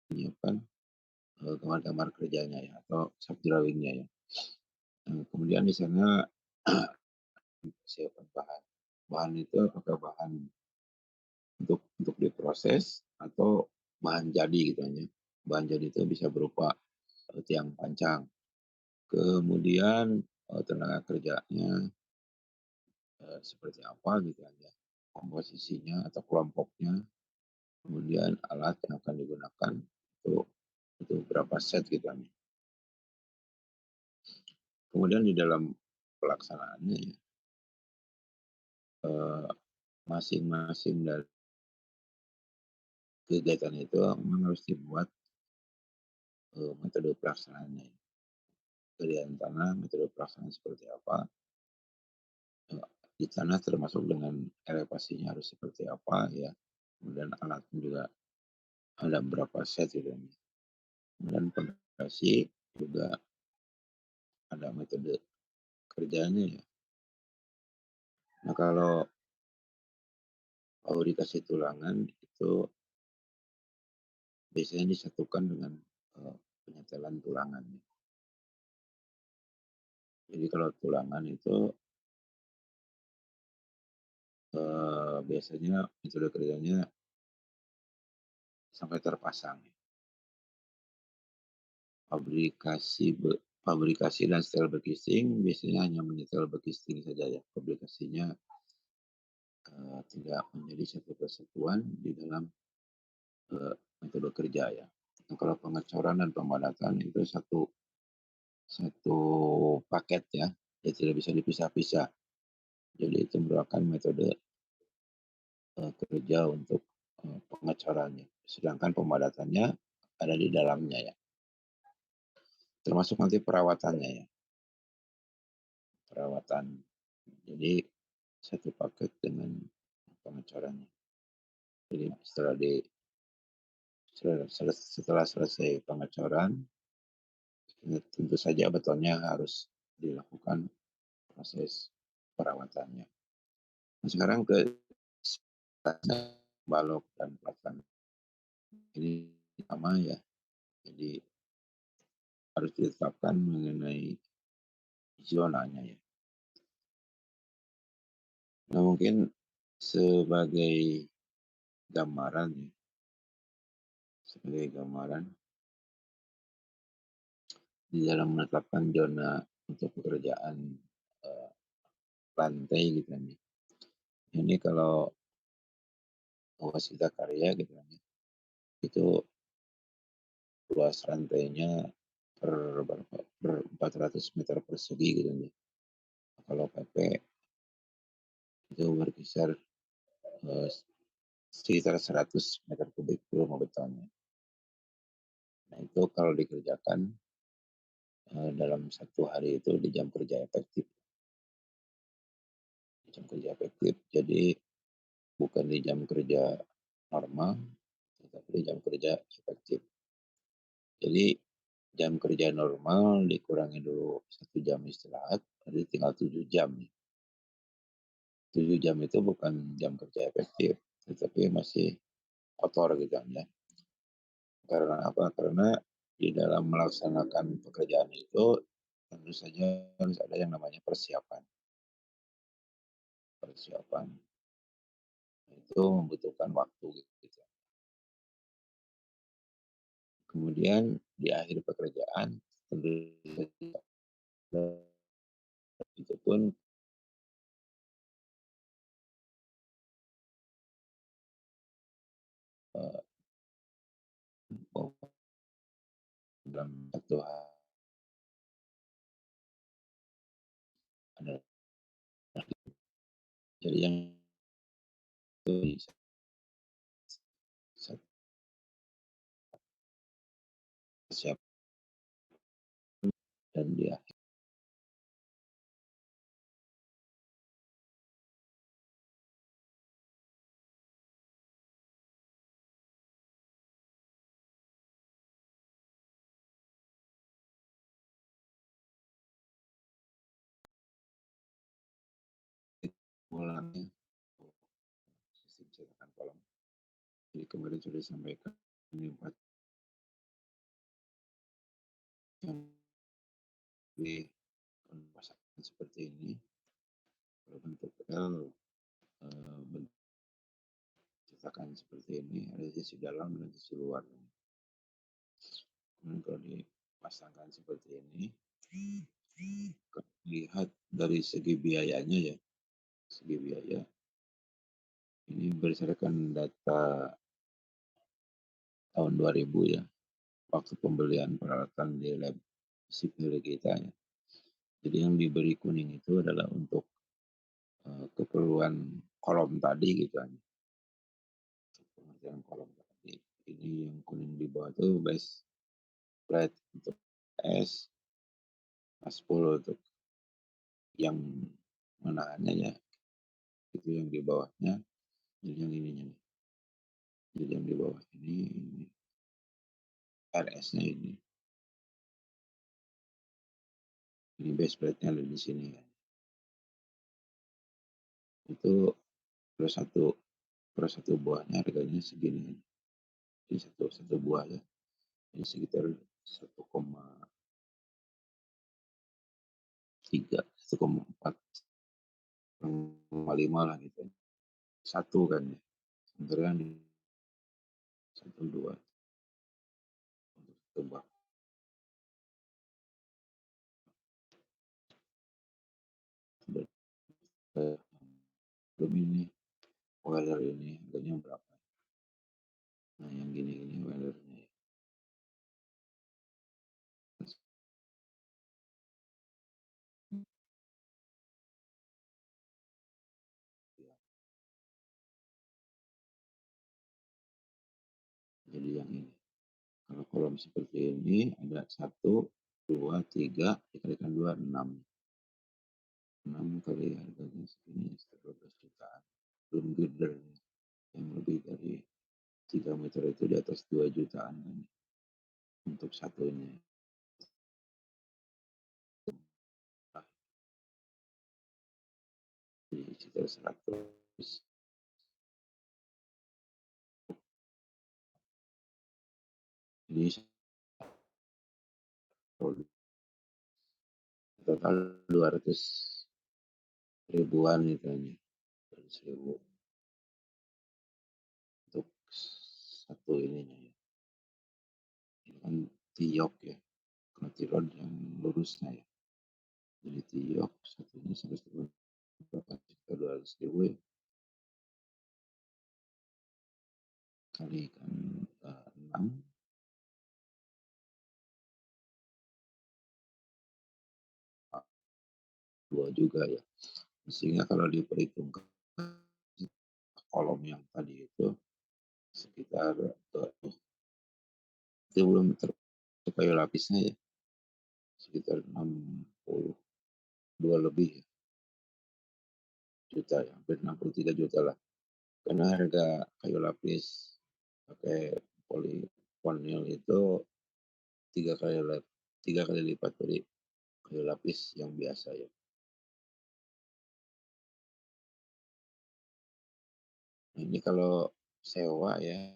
menyiapkan gambar-gambar kerjanya ya, atau subdrawingnya ya. Kemudian di sana siapkan bahan. Bahan itu apakah bahan untuk diproses atau bahan jadi gitu ya. Bahan jadi itu bisa berupa tiang pancang. Kemudian tenaga kerjanya seperti apa gitu ya. Komposisinya atau kelompoknya. Kemudian alat yang akan digunakan itu berapa set gitu ya. Kemudian di dalam pelaksanaannya ya, masing-masing dari kegiatan itu memang harus dibuat metode pelaksanaannya. Dari tanah, metode pelaksanaan seperti apa, di tanah termasuk dengan elevasinya harus seperti apa ya, kemudian alatnya juga ada berapa set gitu. Kemudian fondasi juga ada metode kerjanya ya. Nah, kalau fabrikasi tulangan itu biasanya disatukan dengan penyetelan tulangan. Jadi kalau tulangan itu biasanya metode kerjanya sampai terpasang. Fabrikasi dan steel backcasting biasanya hanya menyetel backcasting saja ya. Fabrikasinya tidak menjadi satu kesatuan di dalam metode kerja ya. Nah, kalau pengecoran dan pemadatan itu satu paket ya, dia tidak bisa dipisah-pisah. Jadi itu merupakan metode kerja untuk pengecorannya. Sedangkan pemadatannya ada di dalamnya ya. Termasuk nanti perawatannya ya. Perawatan. Jadi satu paket dengan pengecorannya. Jadi setelah selesai pengecoran, tentu saja betonnya harus dilakukan proses perawatannya. Nah, sekarang ke balok dan pelaksanaan. Ini sama ya. Jadi harus ditetapkan mengenai zonanya ya. Nah, mungkin sebagai gambaran ya, sebagai gambaran di dalam menetapkan zona untuk pekerjaan, eee, lantai gitu kan ya. Ini kalau waskita karya gitu kan ya, itu luas rantainya per berapa, per 400 meter persegi gitu kan ya. Kalau PP itu berkisar, eee, sekitar 100 meter kubik rumah betonnya. Nah, itu kalau dikerjakan, dalam satu hari itu di jam kerja efektif, di jam kerja efektif. Jadi bukan di jam kerja normal, tetapi di jam kerja efektif. Jadi jam kerja normal dikurangi dulu 1 jam istirahat, jadi tinggal 7 jam nih. 7 jam itu bukan jam kerja efektif, tetapi masih kotor gitu kan ya. Karena apa? Karena di dalam melaksanakan pekerjaan itu tentu saja harus ada yang namanya persiapan. Persiapan itu membutuhkan waktu gitu. Kemudian di akhir pekerjaan tentu saja itu pun, eee, dalam satu ada jadi yang itu bisa siap dan dia mulai sistem cetakan kolom. Jadi kemarin sudah disampaikan ini 4 jam di pemasangan seperti ini, berbentuk L, bentuk cetakan seperti ini, ada sisi dalam dan sisi luar. Kemudian kalau dipasangkan seperti ini, kalau dilihat dari segi biayanya ya, segi biaya, ini berdasarkan data tahun 2000 ya, waktu pembelian peralatan di lab sipil kita ya. Jadi yang diberi kuning itu adalah untuk, keperluan kolom tadi gitu kan, pengerjaan kolom tadi. Ini yang kuning di bawah itu base plate untuk S, aspal untuk yang menahannya ya, itu yang di bawahnya, jadi yang ininya nih, jadi yang di bawah ini RS-nya ini base plate-nya ada di sini ya. Itu per satu buahnya harganya segini, jadi satu buah ya, ini sekitar 1,3, 1,4, 1,5 lah gitu. Satu kan ya, sementara yang di 1, 2 untuk satu buah. Belum ini, welder ini harganya berapa? Nah, yang gini-gini weldernya ya. Jadi yang ini. Kalau kolom seperti ini ada 1, 2, 3 dikalikan 2, 6. 6 kali harganya segini sekitar 12 jutaan. Belum girder yang lebih dari 3 meter itu di atas 2 jutaan kan untuk satunya. Nah, jadi sekitar 100. Jadi total 200 ribuan itu. 1.000 untuk satu ininya ya. Ini kan TIOK ya, kalau tirod yang lurusnya ya. Jadi TIOK satunya 150 berapa? Sekitar 200.000 ya. Kalikan 6 2 juga ya. Sehingga kalau diperhitungkan kolom yang tadi itu sekitar itu belum termasuk kayu lapisnya ya, sekitar 62 lebih ya, juta ya, hampir 63 juta lah. Karena harga kayu lapis pakai polifonil itu 3 kali lipat dari kayu lapis yang biasa ya. Nah, ini kalau sewa ya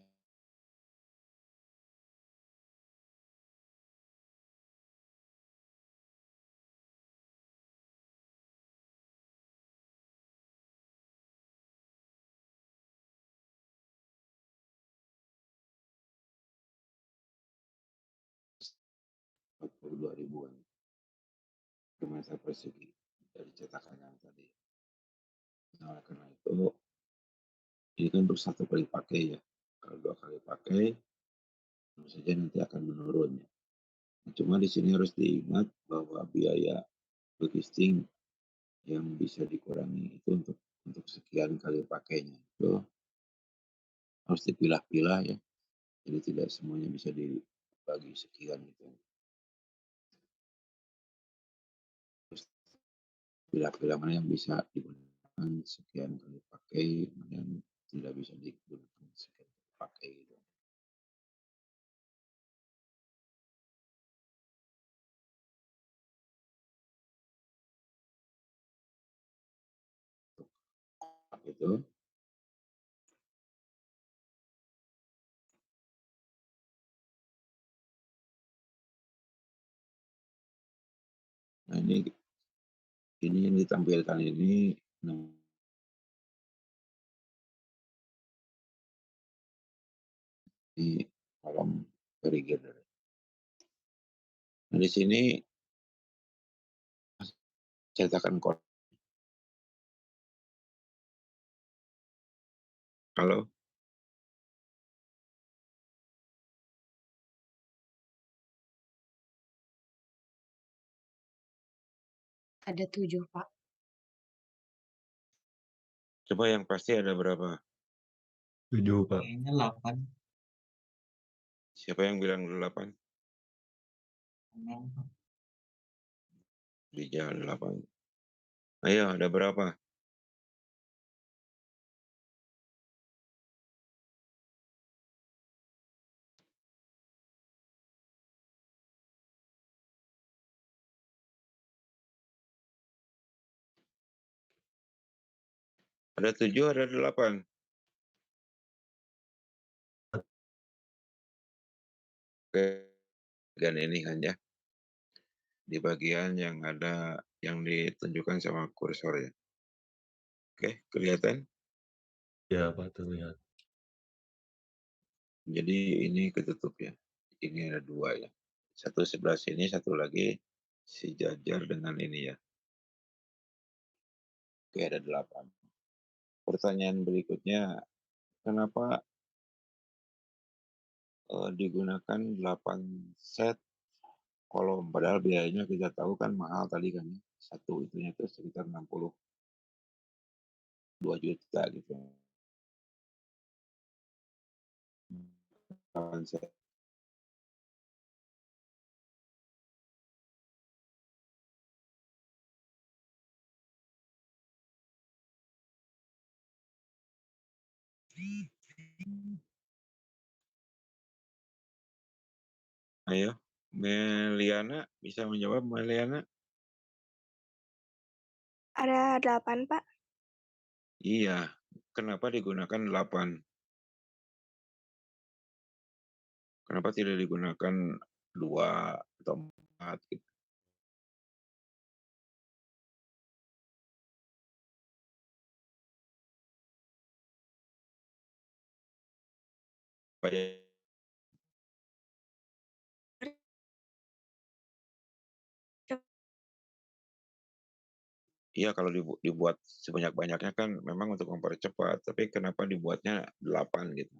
Rp42.000-an per meter persegi dari cetakan yang tadi. Nah, oleh karena itu ini kan untuk 1 kali pakai ya. Kalau 2 kali pakai tentu saja nanti akan menurun ya. Cuma di sini harus diingat bahwa biaya logistik yang bisa dikurangi itu untuk sekian kali pakainya itu harus dipilah-pilah ya. Jadi tidak semuanya bisa dibagi sekian gitu. Terus pilah-pilah mana yang bisa digunakan sekian kali pakai, mana yang tidak bisa digunakan sekian kali pakai gitu. Itu nah ini yang ditampilkan ini di kolom irrigator. Nah, di sini cetakan kolom. Halo? Ada 7, Pak. Coba yang pasti ada berapa? 7, Pak. Kayaknya 8. Siapa yang bilang 8? 6, Pak. Rijal 8. Ayo, ada berapa? Ada 7, ada 8. Oke, bagian ini kan ya. Di bagian yang ada yang ditunjukkan sama kursor ya. Oke, kelihatan? Ya, Pak, terlihat. Jadi ini ketutup ya. Ini ada 2 ya. Satu sebelah sini, satu lagi sejajar dengan ini ya. Oke, ada 8. Pertanyaan berikutnya, kenapa digunakan 8 set kolom? Padahal biayanya kita tahu kan mahal tadi kan ya. Satu itunya itu sekitar 62 juta gitu. 8 set. Ayo, Meliana bisa menjawab, Meliana? Ada 8, Pak. Iya, kenapa digunakan 8? Kenapa tidak digunakan 2 atau 4 gitu? supaya iya kalau dibuat sebanyak-banyaknya kan memang untuk mempercepat, tapi kenapa dibuatnya 8 gitu.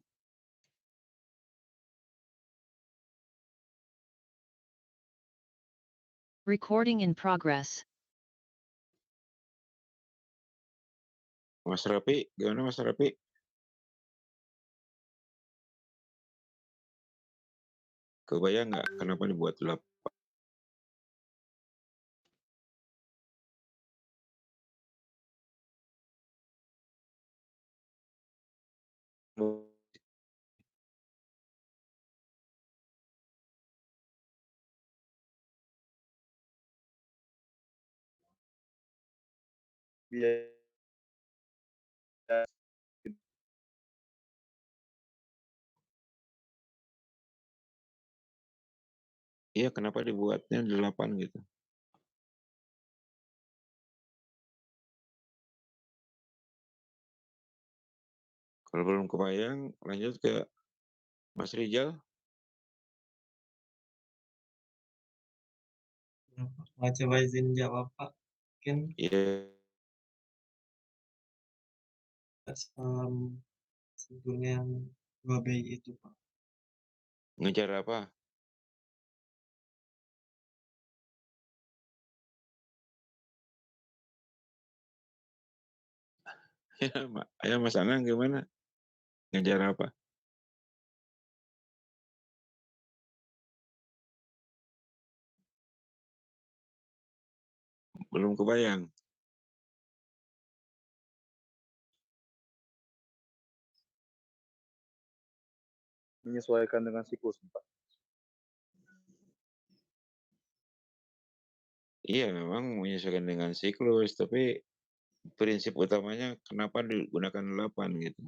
Recording in progress. Mas Rapi, gimana Mas Rapi? Kebayang nggak kenapa dibuat 8? Biar Iya, kenapa dibuatnya 8 gitu? Kalau belum kebayang, lanjut ke Mas Rijal. Pak, coba izin jawab Pak. Mungkin Iya, sebetulnya yang 2BI itu Pak. ngejar apa? Ya, Mas Anang gimana? Ngejar apa? Belum kebayang. menyesuaikan dengan siklus, Pak. Iya, memang menyesuaikan dengan siklus, tapi prinsip utamanya kenapa digunakan 8 gitu.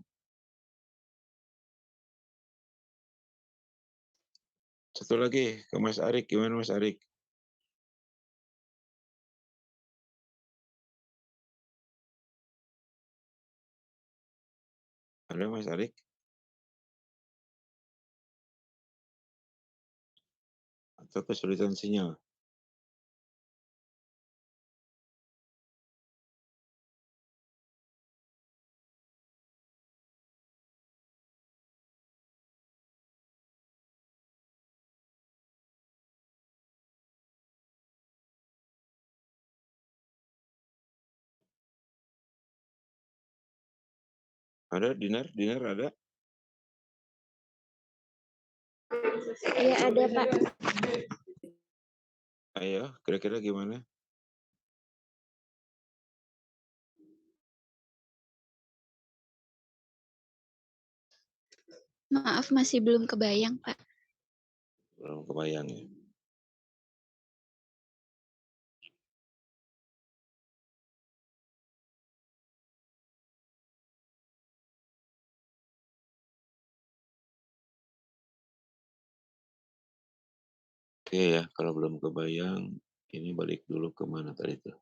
Satu lagi ke Mas Arik, gimana Mas Arik? Halo Mas Arik? Atau kesulitan sinyal? Ada Dinar? Dinar ada? Iya ada Pak. Ayo, kira-kira gimana? Maaf masih belum kebayang Pak. Belum kebayang ya. Oke ya, kalau belum kebayang, ini balik dulu ke mana tadi tuh?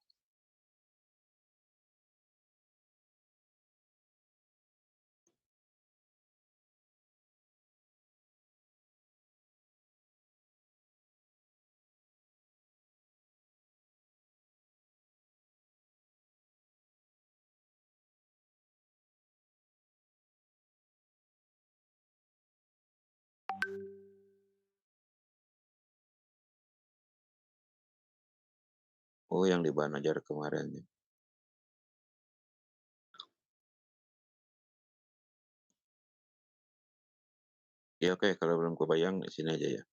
Oh, yang di Banajar kemarin ya. Ya oke, kalau belum kebayang di sini aja ya.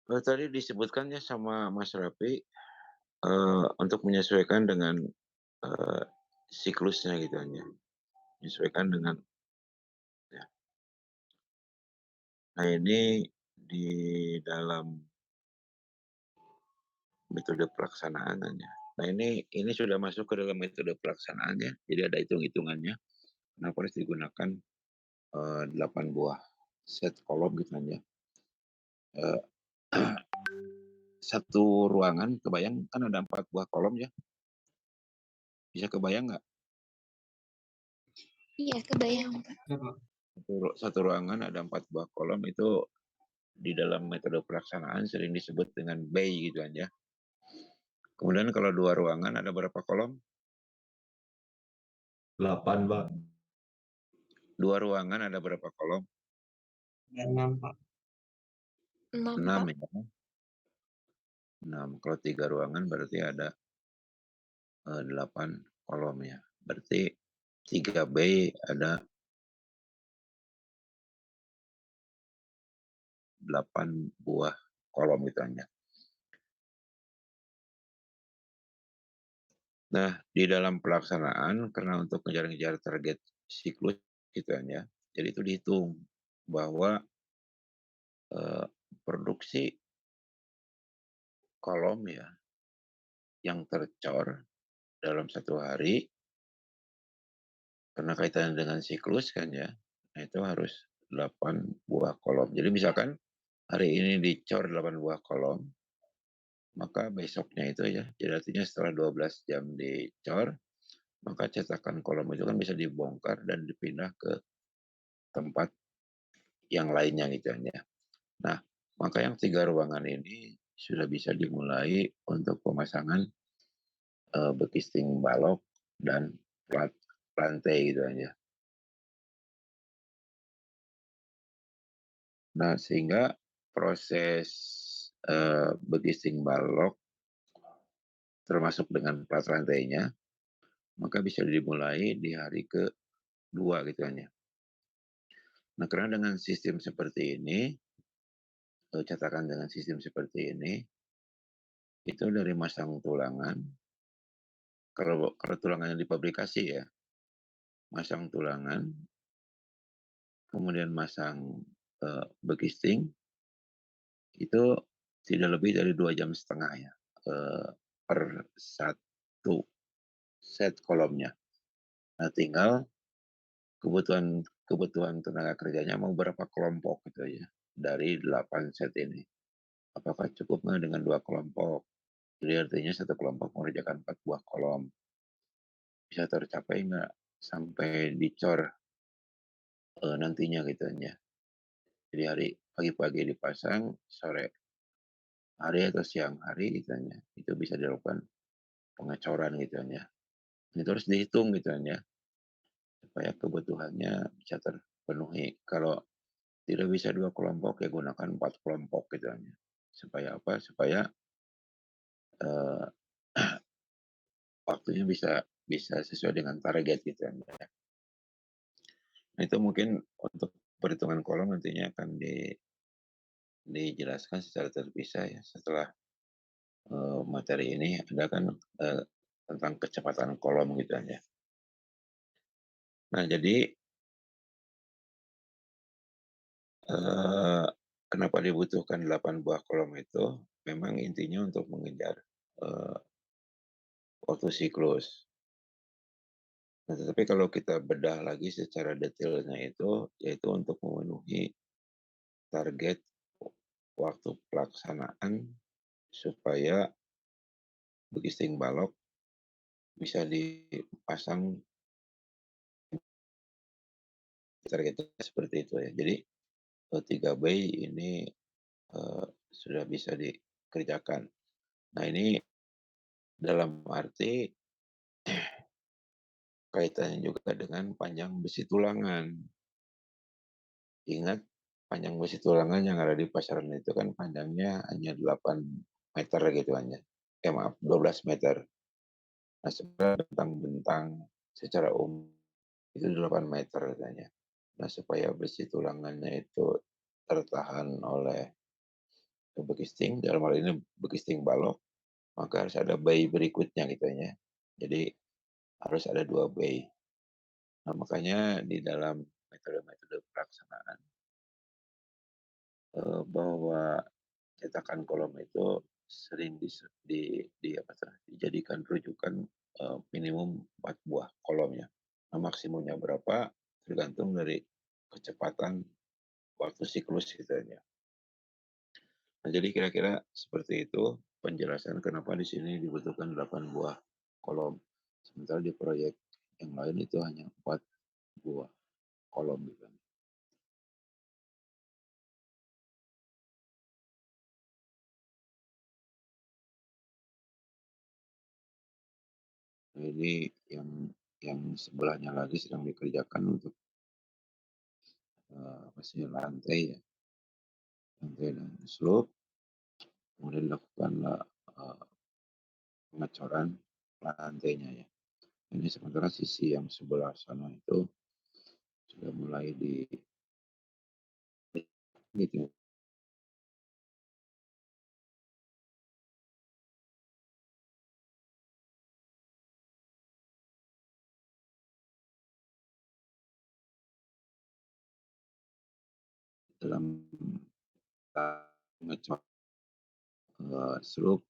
Tadi disebutkannya sama Mas Rafi, untuk menyesuaikan dengan, eee, siklusnya gitu kan ya, menyesuaikan dengan ya. Nah ini di dalam metode pelaksanaannya. Nah ini sudah masuk ke dalam metode pelaksanaannya, jadi ada hitung-hitungannya. Kenapa harus digunakan 8 buah set kolom gitu kan ya. Eee, satu ruangan kebayang kan ada 4 buah kolom ya, bisa kebayang nggak? Iya, kebayang, Pak. Iya, Pak. Satu ruangan ada 4 buah kolom itu di dalam metode pelaksanaan sering disebut dengan bay gitu kan ya. Kemudian kalau 2 ruangan ada berapa kolom? 8, Pak. 2 ruangan ada berapa kolom? Ada 6, Pak. 6, 6 Pak. ya, 6. Kalau 3 ruangan berarti ada 8 kolom ya. Berarti 3 bay ada 8 buah kolom gitu kan ya. Nah, di dalam pelaksanaan karena untuk ngejar-ngejar target siklus gitu kan ya, jadi itu dihitung bahwa, eee, produksi kolom ya, yang tercor dalam 1 hari, karena kaitannya dengan siklus kan ya, nah itu harus 8 buah kolom. Jadi misalkan hari ini dicor 8 buah kolom, maka besoknya itu ya, jadi artinya setelah 12 jam dicor, maka cetakan kolom itu kan bisa dibongkar dan dipindah ke tempat yang lainnya gitu kan ya. Nah, maka yang 3 ruangan ini sudah bisa dimulai untuk pemasangan, bekisting balok dan plat lantai gitu kan ya. Nah, sehingga proses, bekisting balok termasuk dengan plat lantainya, maka bisa dimulai di hari ke-2 gitu kan ya. Nah, karena dengan sistem seperti ini, cetakan dengan sistem seperti ini, itu dari masang tulangan, kalau tulangannya dipabrikasi ya, masang tulangan, kemudian masang, bekisting, itu tidak lebih dari 2,5 jam ya, per satu set kolomnya. Nah, tinggal kebutuhan kebutuhan tenaga kerjanya mau berapa kelompok gitu ya, dari 8 set ini. Apakah cukup nggak dengan 2 kelompok? Jadi artinya satu kelompok mengerjakan 4 buah kolom. Bisa tercapai nggak sampai dicor, nantinya gitu ya. Jadi hari pagi-pagi dipasang, sore hari atau siang hari gitu ya, itu bisa dilakukan pengecoran gitu ya. Itu harus dihitung gitu ya, supaya kebutuhannya bisa terpenuhi. Kalau tidak bisa 2 kelompok, ya gunakan 4 kelompok gitu kan ya. Supaya apa? Supaya, eee, waktunya bisa bisa sesuai dengan target gitu kan ya. Nah itu mungkin untuk perhitungan kolom nantinya akan dijelaskan secara terpisah ya setelah, materi ini ada kan, eee, tentang kecepatan kolom gitu kan ya. Nah jadi, eee, kenapa dibutuhkan 8 buah kolom itu, memang intinya untuk mengejar, eee, waktu siklus. Nah, tetapi kalau kita bedah lagi secara detailnya itu, yaitu untuk memenuhi target waktu pelaksanaan supaya begisting balok bisa dipasang targetnya seperti itu ya. Jadi, 3 bay ini, sudah bisa dikerjakan. Nah, ini dalam arti kaitannya juga dengan panjang besi tulangan. Ingat panjang besi tulangan yang ada di pasaran itu kan panjangnya hanya 8 meter gitu kan ya. Maaf 12 meter. Nah, sebenarnya bentang-bentang secara umum itu 8 meter katanya. Nah, supaya besi tulangannya itu tertahan oleh begisting, dalam hal ini begisting balok, maka harus ada bay berikutnya gitu ya. Jadi harus ada 2 bay. Nah, makanya di dalam metode-metode pelaksanaan, bahwa cetakan kolom itu sering dijadikan rujukan, minimum 4 buah kolomnya. Nah, maksimumnya berapa tergantung dari kecepatan waktu siklus gitu ya. Nah, jadi kira-kira seperti itu penjelasan kenapa di sini dibutuhkan 8 buah kolom. Sementara di proyek yang lain itu hanya 4 buah kolom gitu. Nah, ini yang sebelahnya lagi sedang dikerjakan untuk apa sih, lantai ya, lantai dan slope, kemudian dilakukan pengecoran lantainya ya. Ini sementara sisi yang sebelah sana itu sudah mulai di gitu dalam ngecor slope.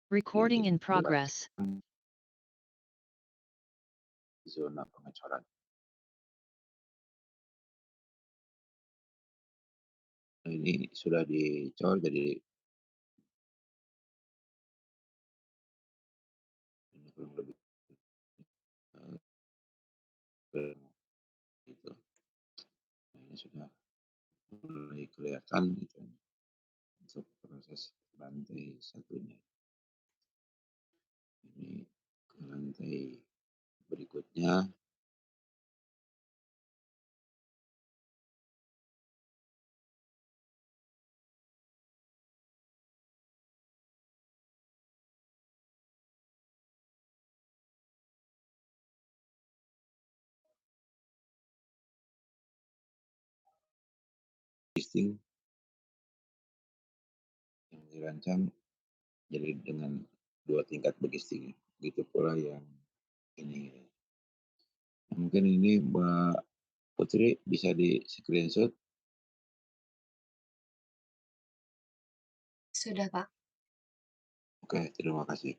Recording in progress. Zona pengecoran. Nah, ini sudah dicor jadi ini kurang lebih gitu. Nah, ini sudah mulai kelihatan gitu untuk proses lantai satunya. Ini ke lantai berikutnya. Existing yang dirancang jadi dengan 2 tingkat existing. Begitu pula yang ini. Nah, mungkin ini Mbak Putri bisa di-screenshot. Sudah, Pak. Oke, terima kasih.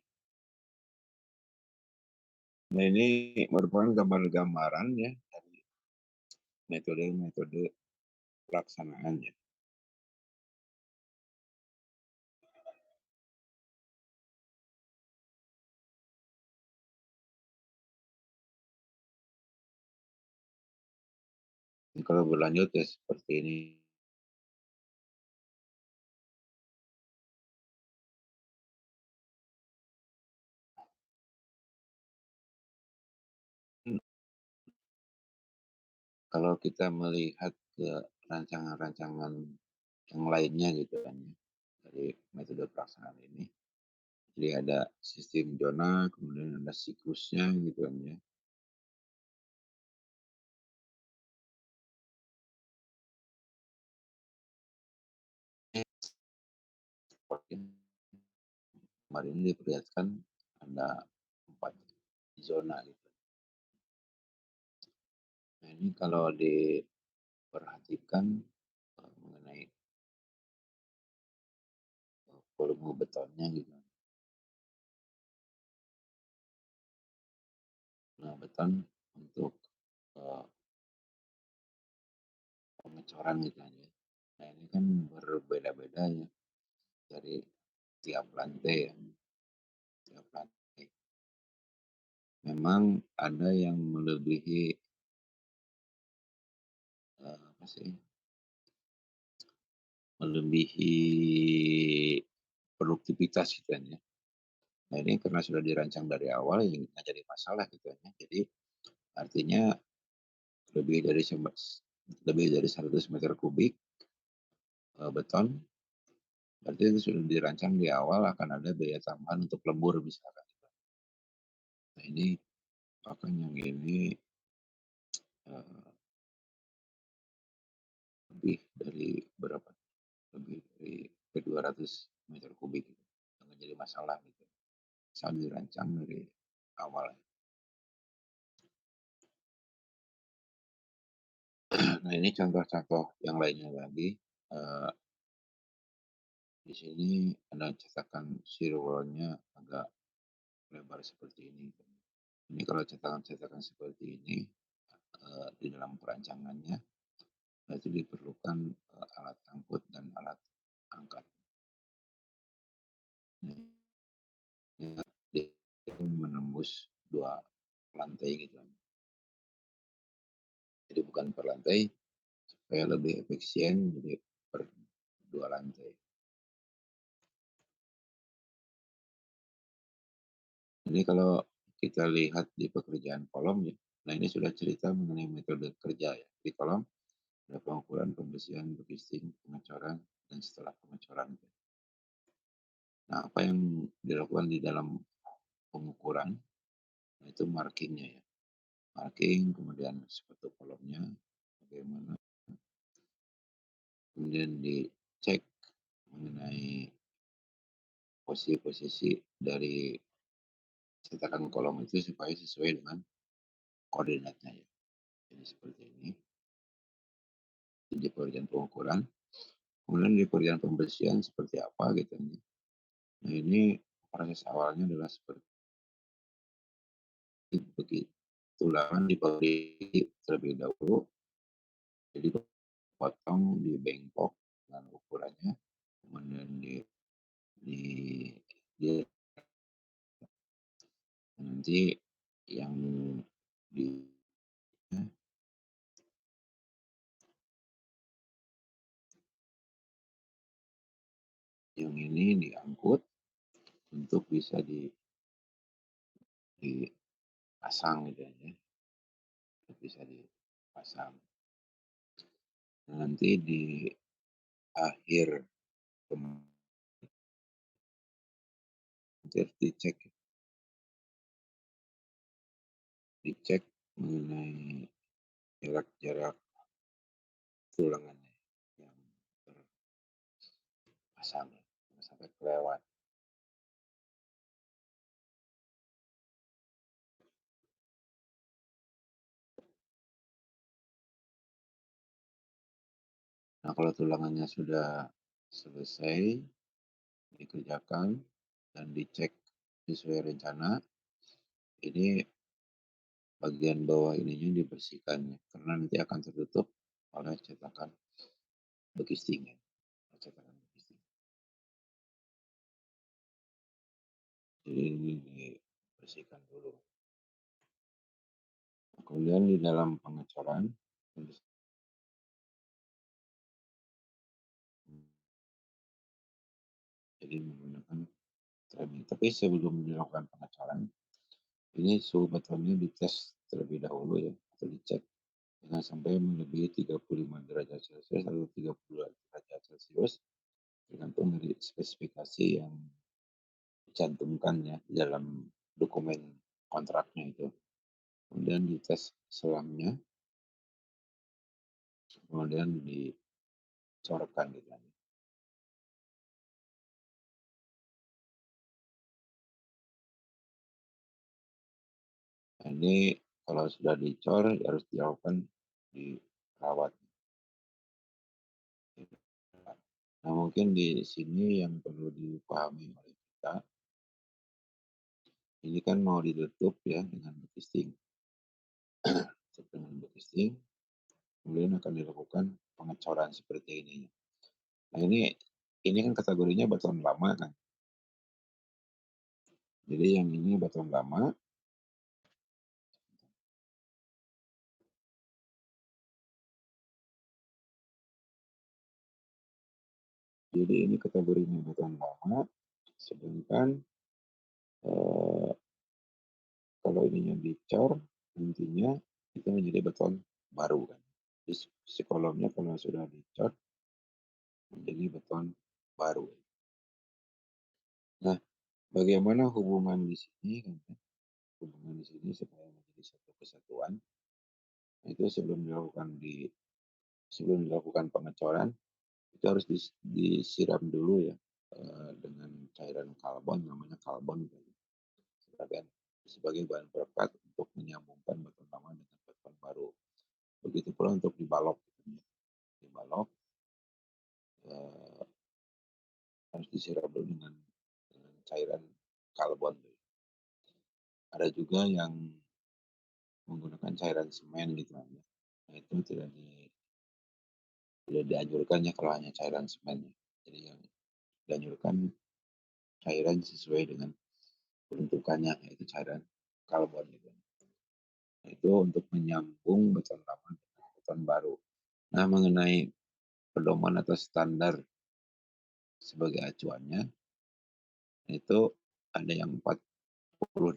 Nah, ini merupakan gambar-gambaran ya dari metode-metode pelaksanaannya. Ini kalau berlanjut ya seperti ini. Kalau kita melihat ke rancangan-rancangan yang lainnya gitu kan ya, dari metode pelaksanaan ini. Jadi ada sistem zona, kemudian ada siklusnya gitu kan ya. Kemarin diperlihatkan ada 4 zona gitu. Nah, ini kalau diperhatikan mengenai volume betonnya gitu. Nah, beton untuk pengecoran gitu kan ya. Nah, ini kan berbeda-beda ya dari tiap lantai ya. Tiap lantai. Memang ada yang melebihi apa sih? Melebihi produktivitas gitu kan ya. Nah, ini karena sudah dirancang dari awal ya nggak jadi masalah gitu kan ya. Jadi artinya lebih dari lebih dari 100 meter kubik beton, berarti itu sudah dirancang di awal akan ada biaya tambahan untuk lembur misalkan. Nah, ini bahkan yang ini lebih dari berapa, lebih dari 200 meter kubik gitu. Nggak jadi masalah gitu, saat dirancang dari awal. Nah, ini contoh-contoh yang lainnya lagi, eee, di sini ada cetakan shear agak lebar seperti ini. Ini kalau cetakan-cetakan seperti ini, di dalam perancangannya, itu diperlukan, alat angkut dan alat angkat. Nah, dia menembus 2 lantai gitu. Jadi bukan per lantai, supaya lebih efisien jadi per 2 lantai. Ini kalau kita lihat di pekerjaan kolom ya, nah ini sudah cerita mengenai metode kerja ya. Di kolom ada pengukuran, pembersihan, berkisting, pengecoran, dan setelah pengecoran. Nah, apa yang dilakukan di dalam pengukuran, nah itu markingnya ya. Marking, kemudian sepatu kolomnya, bagaimana, kemudian dicek mengenai posisi-posisi dari cetakan kolom itu supaya sesuai dengan koordinatnya ya. Jadi seperti ini, di pekerjaan pengukuran. Kemudian di pekerjaan pembersihan seperti apa gitu ya. Nah ini proses awalnya adalah seperti begitu, tulangan dipotong terlebih dahulu, jadi potong, dibengkok dengan ukurannya, kemudian di di nanti yang di yang ini diangkut untuk bisa dipasang gitu ya, bisa dipasang. Nanti di akhir dicek mengenai jarak-jarak tulangannya yang terpasang ya, jangan sampai kelewat. Nah, kalau tulangannya sudah selesai dikerjakan dan dicek sesuai rencana, ini bagian bawah ininya dibersihkan ya, karena nanti akan tertutup oleh cetakan bekisting ya, cetakan bekisting. Jadi ini dibersihkan dulu. Kemudian di dalam pengecoran, jadi menggunakan treadmill. Tapi sebelum dilakukan pengecoran, ini suhu betonnya dites terlebih dahulu ya, atau dicek jangan sampai melebihi 35 derajat Celcius atau 30 derajat Celcius, tergantung dari spesifikasi yang dicantumkan ya di dalam dokumen kontraknya itu. Kemudian dites selangnya, kemudian dicorkan gitu kan. Nah, ini kalau sudah dicor ya harus dilakukan dirawat. Nah, mungkin di sini yang perlu dipahami oleh kita, ini kan mau ditutup ya dengan bekisting. Dengan bekisting, kemudian akan dilakukan pengecoran seperti ini. Nah, ini kan kategorinya beton lama kan. Jadi yang ini beton lama. Jadi ini kategorinya beton lama, sedangkan kalau ininya dicor, nantinya itu menjadi beton baru kan. Di kolomnya kalau sudah dicor, menjadi beton baru. Nah, bagaimana hubungan di sini kan? Hubungan di sini supaya menjadi satu kesatuan. Nah, itu sebelum dilakukan di sebelum dilakukan pengecoran itu harus disiram dulu ya dengan cairan kalbon, namanya kalbon gitu. sebagai bahan perekat untuk menyambungkan beton lama dengan beton baru. Begitu pula untuk dibalok, gitu ya. Dibalok harus disiram dulu dengan cairan kalbon. Ada juga yang menggunakan cairan semen gitu kan ya. Nah, itu tidak dianjurkan ya kalau hanya cairan semen ya. Jadi yang dianjurkan cairan sesuai dengan peruntukannya, yaitu cairan karbon gitu. Nah, itu untuk menyambung beton lama dengan beton baru. Nah, mengenai pedoman atau standar sebagai acuannya, itu ada yang 40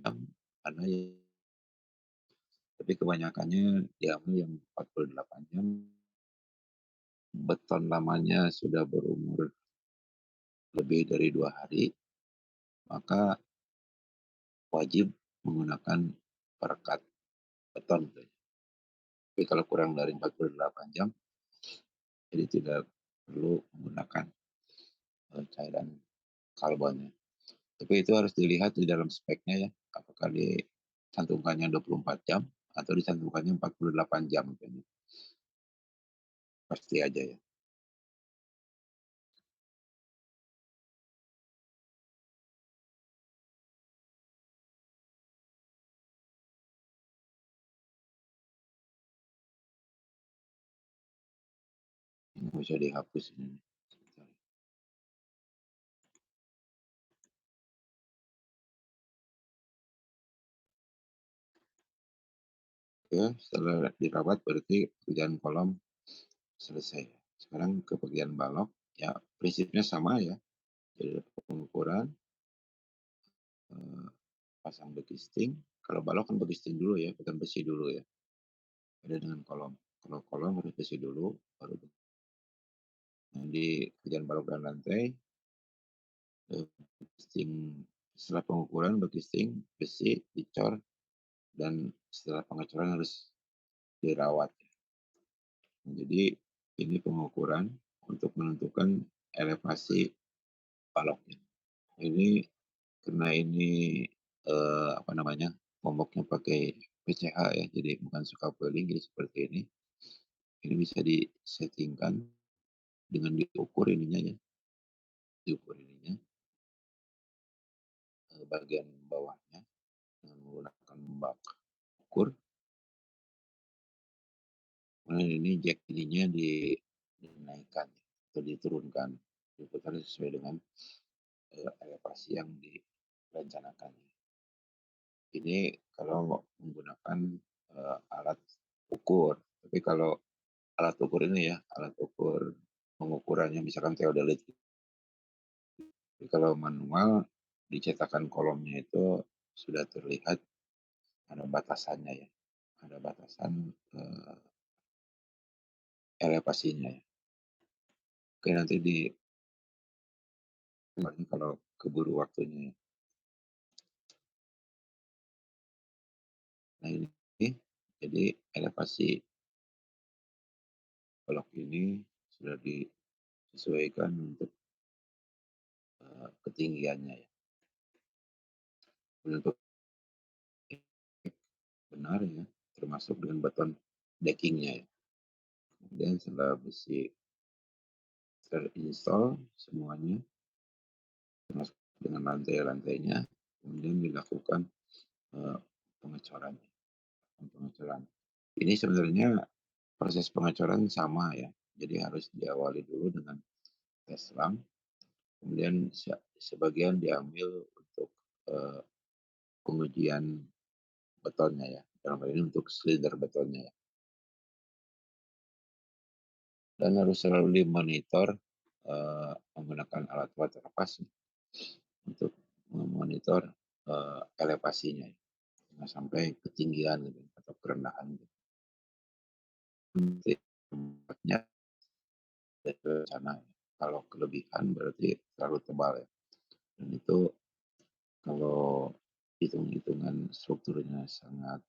jam, ada yang tapi kebanyakannya diambil yang 48 jam. Beton lamanya sudah berumur lebih dari 2 hari, maka wajib menggunakan perekat beton. Tapi kalau kurang dari 48 jam, jadi tidak perlu menggunakan cairan karbonnya. Tapi itu harus dilihat di dalam speknya ya, apakah dicantumkannya 24 jam atau dicantumkannya 48 jam. Gitu. Pasti aja ya. Ini bisa dihapus ini. Oke, setelah dirawat berarti pekerjaan kolom selesai. Sekarang ke bagian balok, ya prinsipnya sama ya. Jadi pengukuran, pasang bekisting. Kalau balok kan bekisting dulu ya, bukan besi dulu ya. Beda dengan kolom. Kalau kolom harus besi dulu, baru di kerjaan balok dan lantai, bekisting setelah pengukuran bekisting besi dicor dan setelah pengecoran harus dirawat. Jadi ini pengukuran untuk menentukan elevasi baloknya. Ini karena ini apa namanya momoknya pakai PCH ya, jadi bukan scafolding, jadi seperti ini. Ini bisa disettingkan dengan diukur ininya ya, diukur ininya bagian bawahnya dengan menggunakan bak ukur. Kemudian ini jack ininya dinaikkan atau diturunkan, diputar sesuai dengan elevasi yang direncanakan. Ini kalau menggunakan alat ukur. Tapi kalau alat ukur ini ya, alat ukur pengukurannya misalkan teodolit. Tapi kalau manual dicetakan kolomnya itu sudah terlihat ada batasannya ya, ada batasan elevasinya ya. Oke, nanti kalau keburu waktunya ya. Nah ini jadi elevasi balok ini sudah disesuaikan untuk ketinggiannya ya. Untuk benar ya, termasuk dengan beton deckingnya ya. Kemudian setelah besi terinstall semuanya, termasuk dengan lantai-lantainya, kemudian dilakukan pengecoran. Pengecoran. Ini sebenarnya proses pengecoran sama ya, jadi harus diawali dulu dengan tes selang, kemudian sebagian diambil untuk pengujian betonnya ya, dalam hal ini untuk slider betonnya ya. Dan harus selalu dimonitor menggunakan alat-alat terlepas untuk memonitor elevasinya, jangan sampai ketinggian gitu, atau kerendahan. Gitu. Tempatnya rencana. Kalau kelebihan berarti terlalu tebal ya. Dan itu kalau hitung-hitungan strukturnya sangat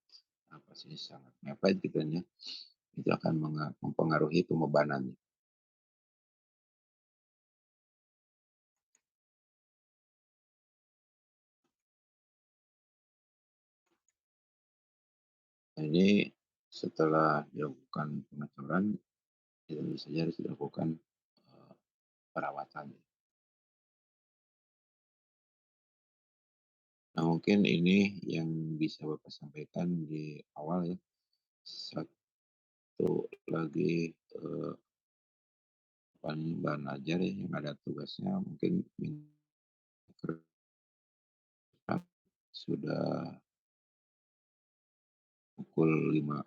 sangat mepet gitu ya, itu akan mempengaruhi pembebanannya. Nah, ini setelah dilakukan pengecoran, itu tentu saja harus dilakukan perawatan. Nah, mungkin ini yang bisa Bapak sampaikan di awal ya. Satu lagi Mbak Najar ya, yang ada tugasnya mungkin sudah pukul 5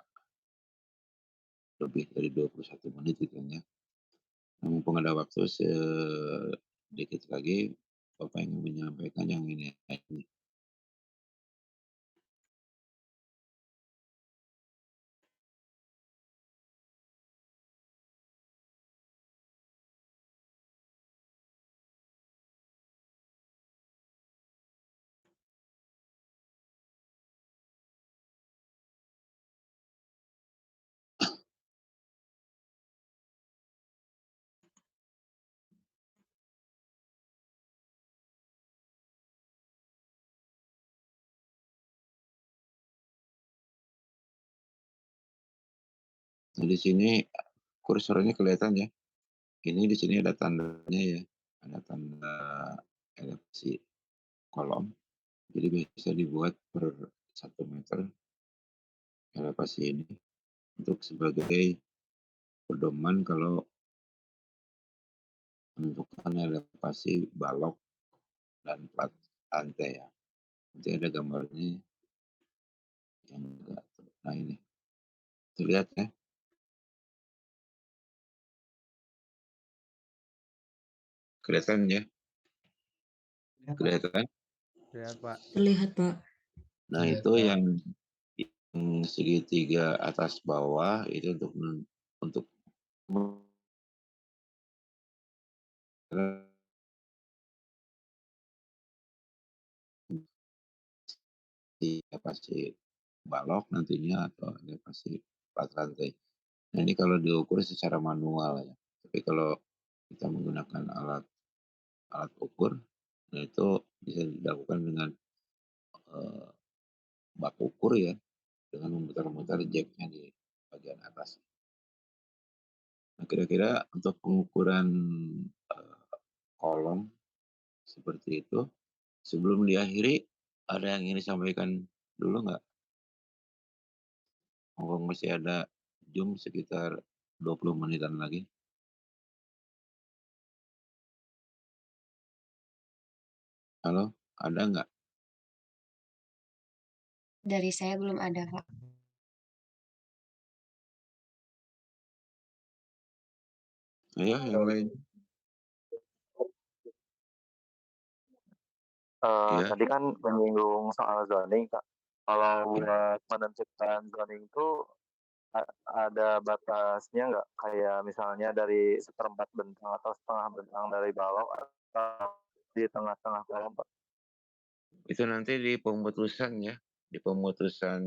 lebih dari 21 menit gitu ya. Nah, mumpung ada waktu sedikit lagi, Bapak ingin menyampaikan yang ini. Nah, di sini kursornya kelihatan ya. Ini di sini ada tandanya ya. Ada tanda elevasi kolom. Jadi bisa dibuat per 1 meter elevasi ini untuk sebagai pedoman kalau menentukan elevasi balok dan plat lantai ya. Nanti ada gambarnya yang enggak. Nah ini, terlihat ya. Kelihatan ya. Kelihatan. Lihat, Pak. Terlihat, Pak. Nah Iya, itu Pak. yang segitiga atas bawah itu untuk elevasi balok nantinya atau elevasi plat lantai. Nah ini kalau diukur secara manual ya. Tapi kalau kita menggunakan alat ukur, nah itu bisa dilakukan dengan bak ukur ya, dengan memutar-mutar jacknya di bagian atas. Nah kira-kira untuk pengukuran kolom seperti itu, sebelum diakhiri ada yang ingin disampaikan dulu nggak? Mumpung masih ada Zoom sekitar 20 menitan lagi. Halo, ada nggak? Dari saya belum ada, Pak. Ayo yang lain. Ya, Tadi kan menyinggung soal zoning, Kak. Kalau buat menentukan zoning itu ada batasnya nggak? Kayak misalnya dari 1/4 bentang atau setengah bentang dari balok atau di tengah-tengah kolom, Pak? itu nanti di pemutusan ya, di pemutusan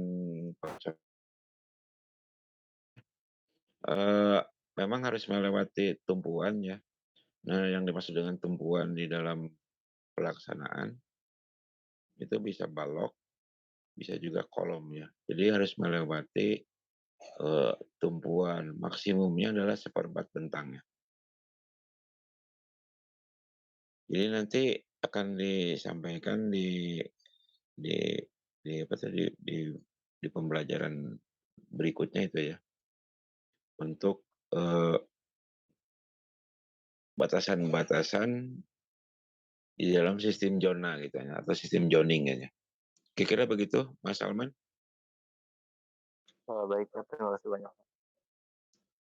memang harus melewati tumpuan ya. Nah, yang dimaksud dengan tumpuan di dalam pelaksanaan itu bisa balok, bisa juga kolom ya. Jadi harus melewati tumpuan, maksimumnya adalah 1/4 bentang ya. Jadi nanti akan disampaikan di apa tadi di pembelajaran berikutnya itu ya, untuk batasan-batasan di dalam sistem zona gitu ya, atau sistem zoning ya. Kira-kira begitu, Mas Salman? Baik, Pak. Terima kasih banyak.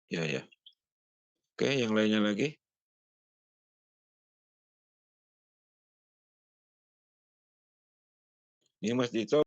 Ya, ya. Oke, yang lainnya lagi? Ini Mas Dito.